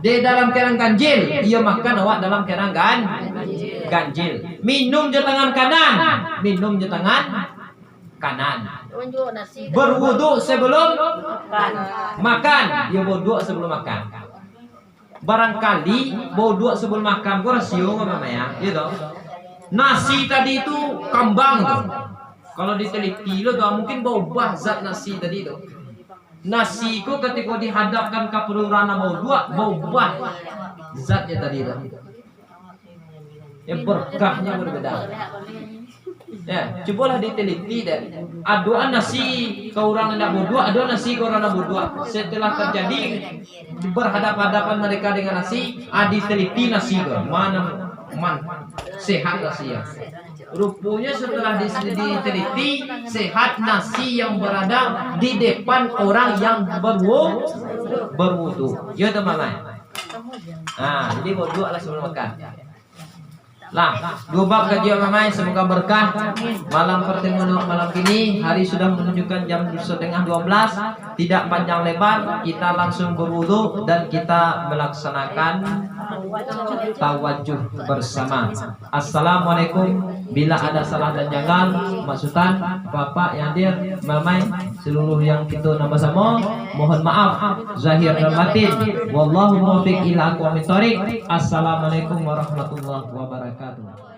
di dalam kerang ganjil, ia makan awak dalam kerang ganjil. Minum je tangan kanan, minum je tangan kanan. Berwudu sebelum makan, ia berwudu sebelum makan. Barangkali berwudu sebelum makan, gua rasio mama ya, gitu. Nasi tadi itu kambang tuh. Kalau diteliti lo tuh mungkin berubah zat nasi tadi tuh. Nasi ku ketika dihadapkan ke pelurana berubah zatnya tadi tuh. Ya berkahnya berbeda. Ya, cobalah diteliti deh. Ada nasi ke orang nak berdua, ada nasi ke orang nak berdua. Setelah terjadi berhadapan-hadapan mereka dengan nasi, diteliti nasi ke mana sehat nasi ya. Rupanya setelah diteliti sehat nasi yang berada di depan orang yang berwudu. Ya teman-teman. Jadi berwudu adalah sebelum makan. Lah, dua bab kajian mamai, semoga berkah. Malam pertemuan malam ini, hari sudah menunjukkan jam 11:30, tidak panjang lebar. Kita langsung berwudu dan kita melaksanakan tawajuh bersama. Assalamualaikum. Bila ada salah dan janggal, Maksutan, Bapak yang hadir, mamai, seluruh yang kita nama sama, mohon maaf zahir dan batin. Wallahu muwaffiq ila aqwamit thoriq. Assalamualaikum warahmatullahi wabarakatuh.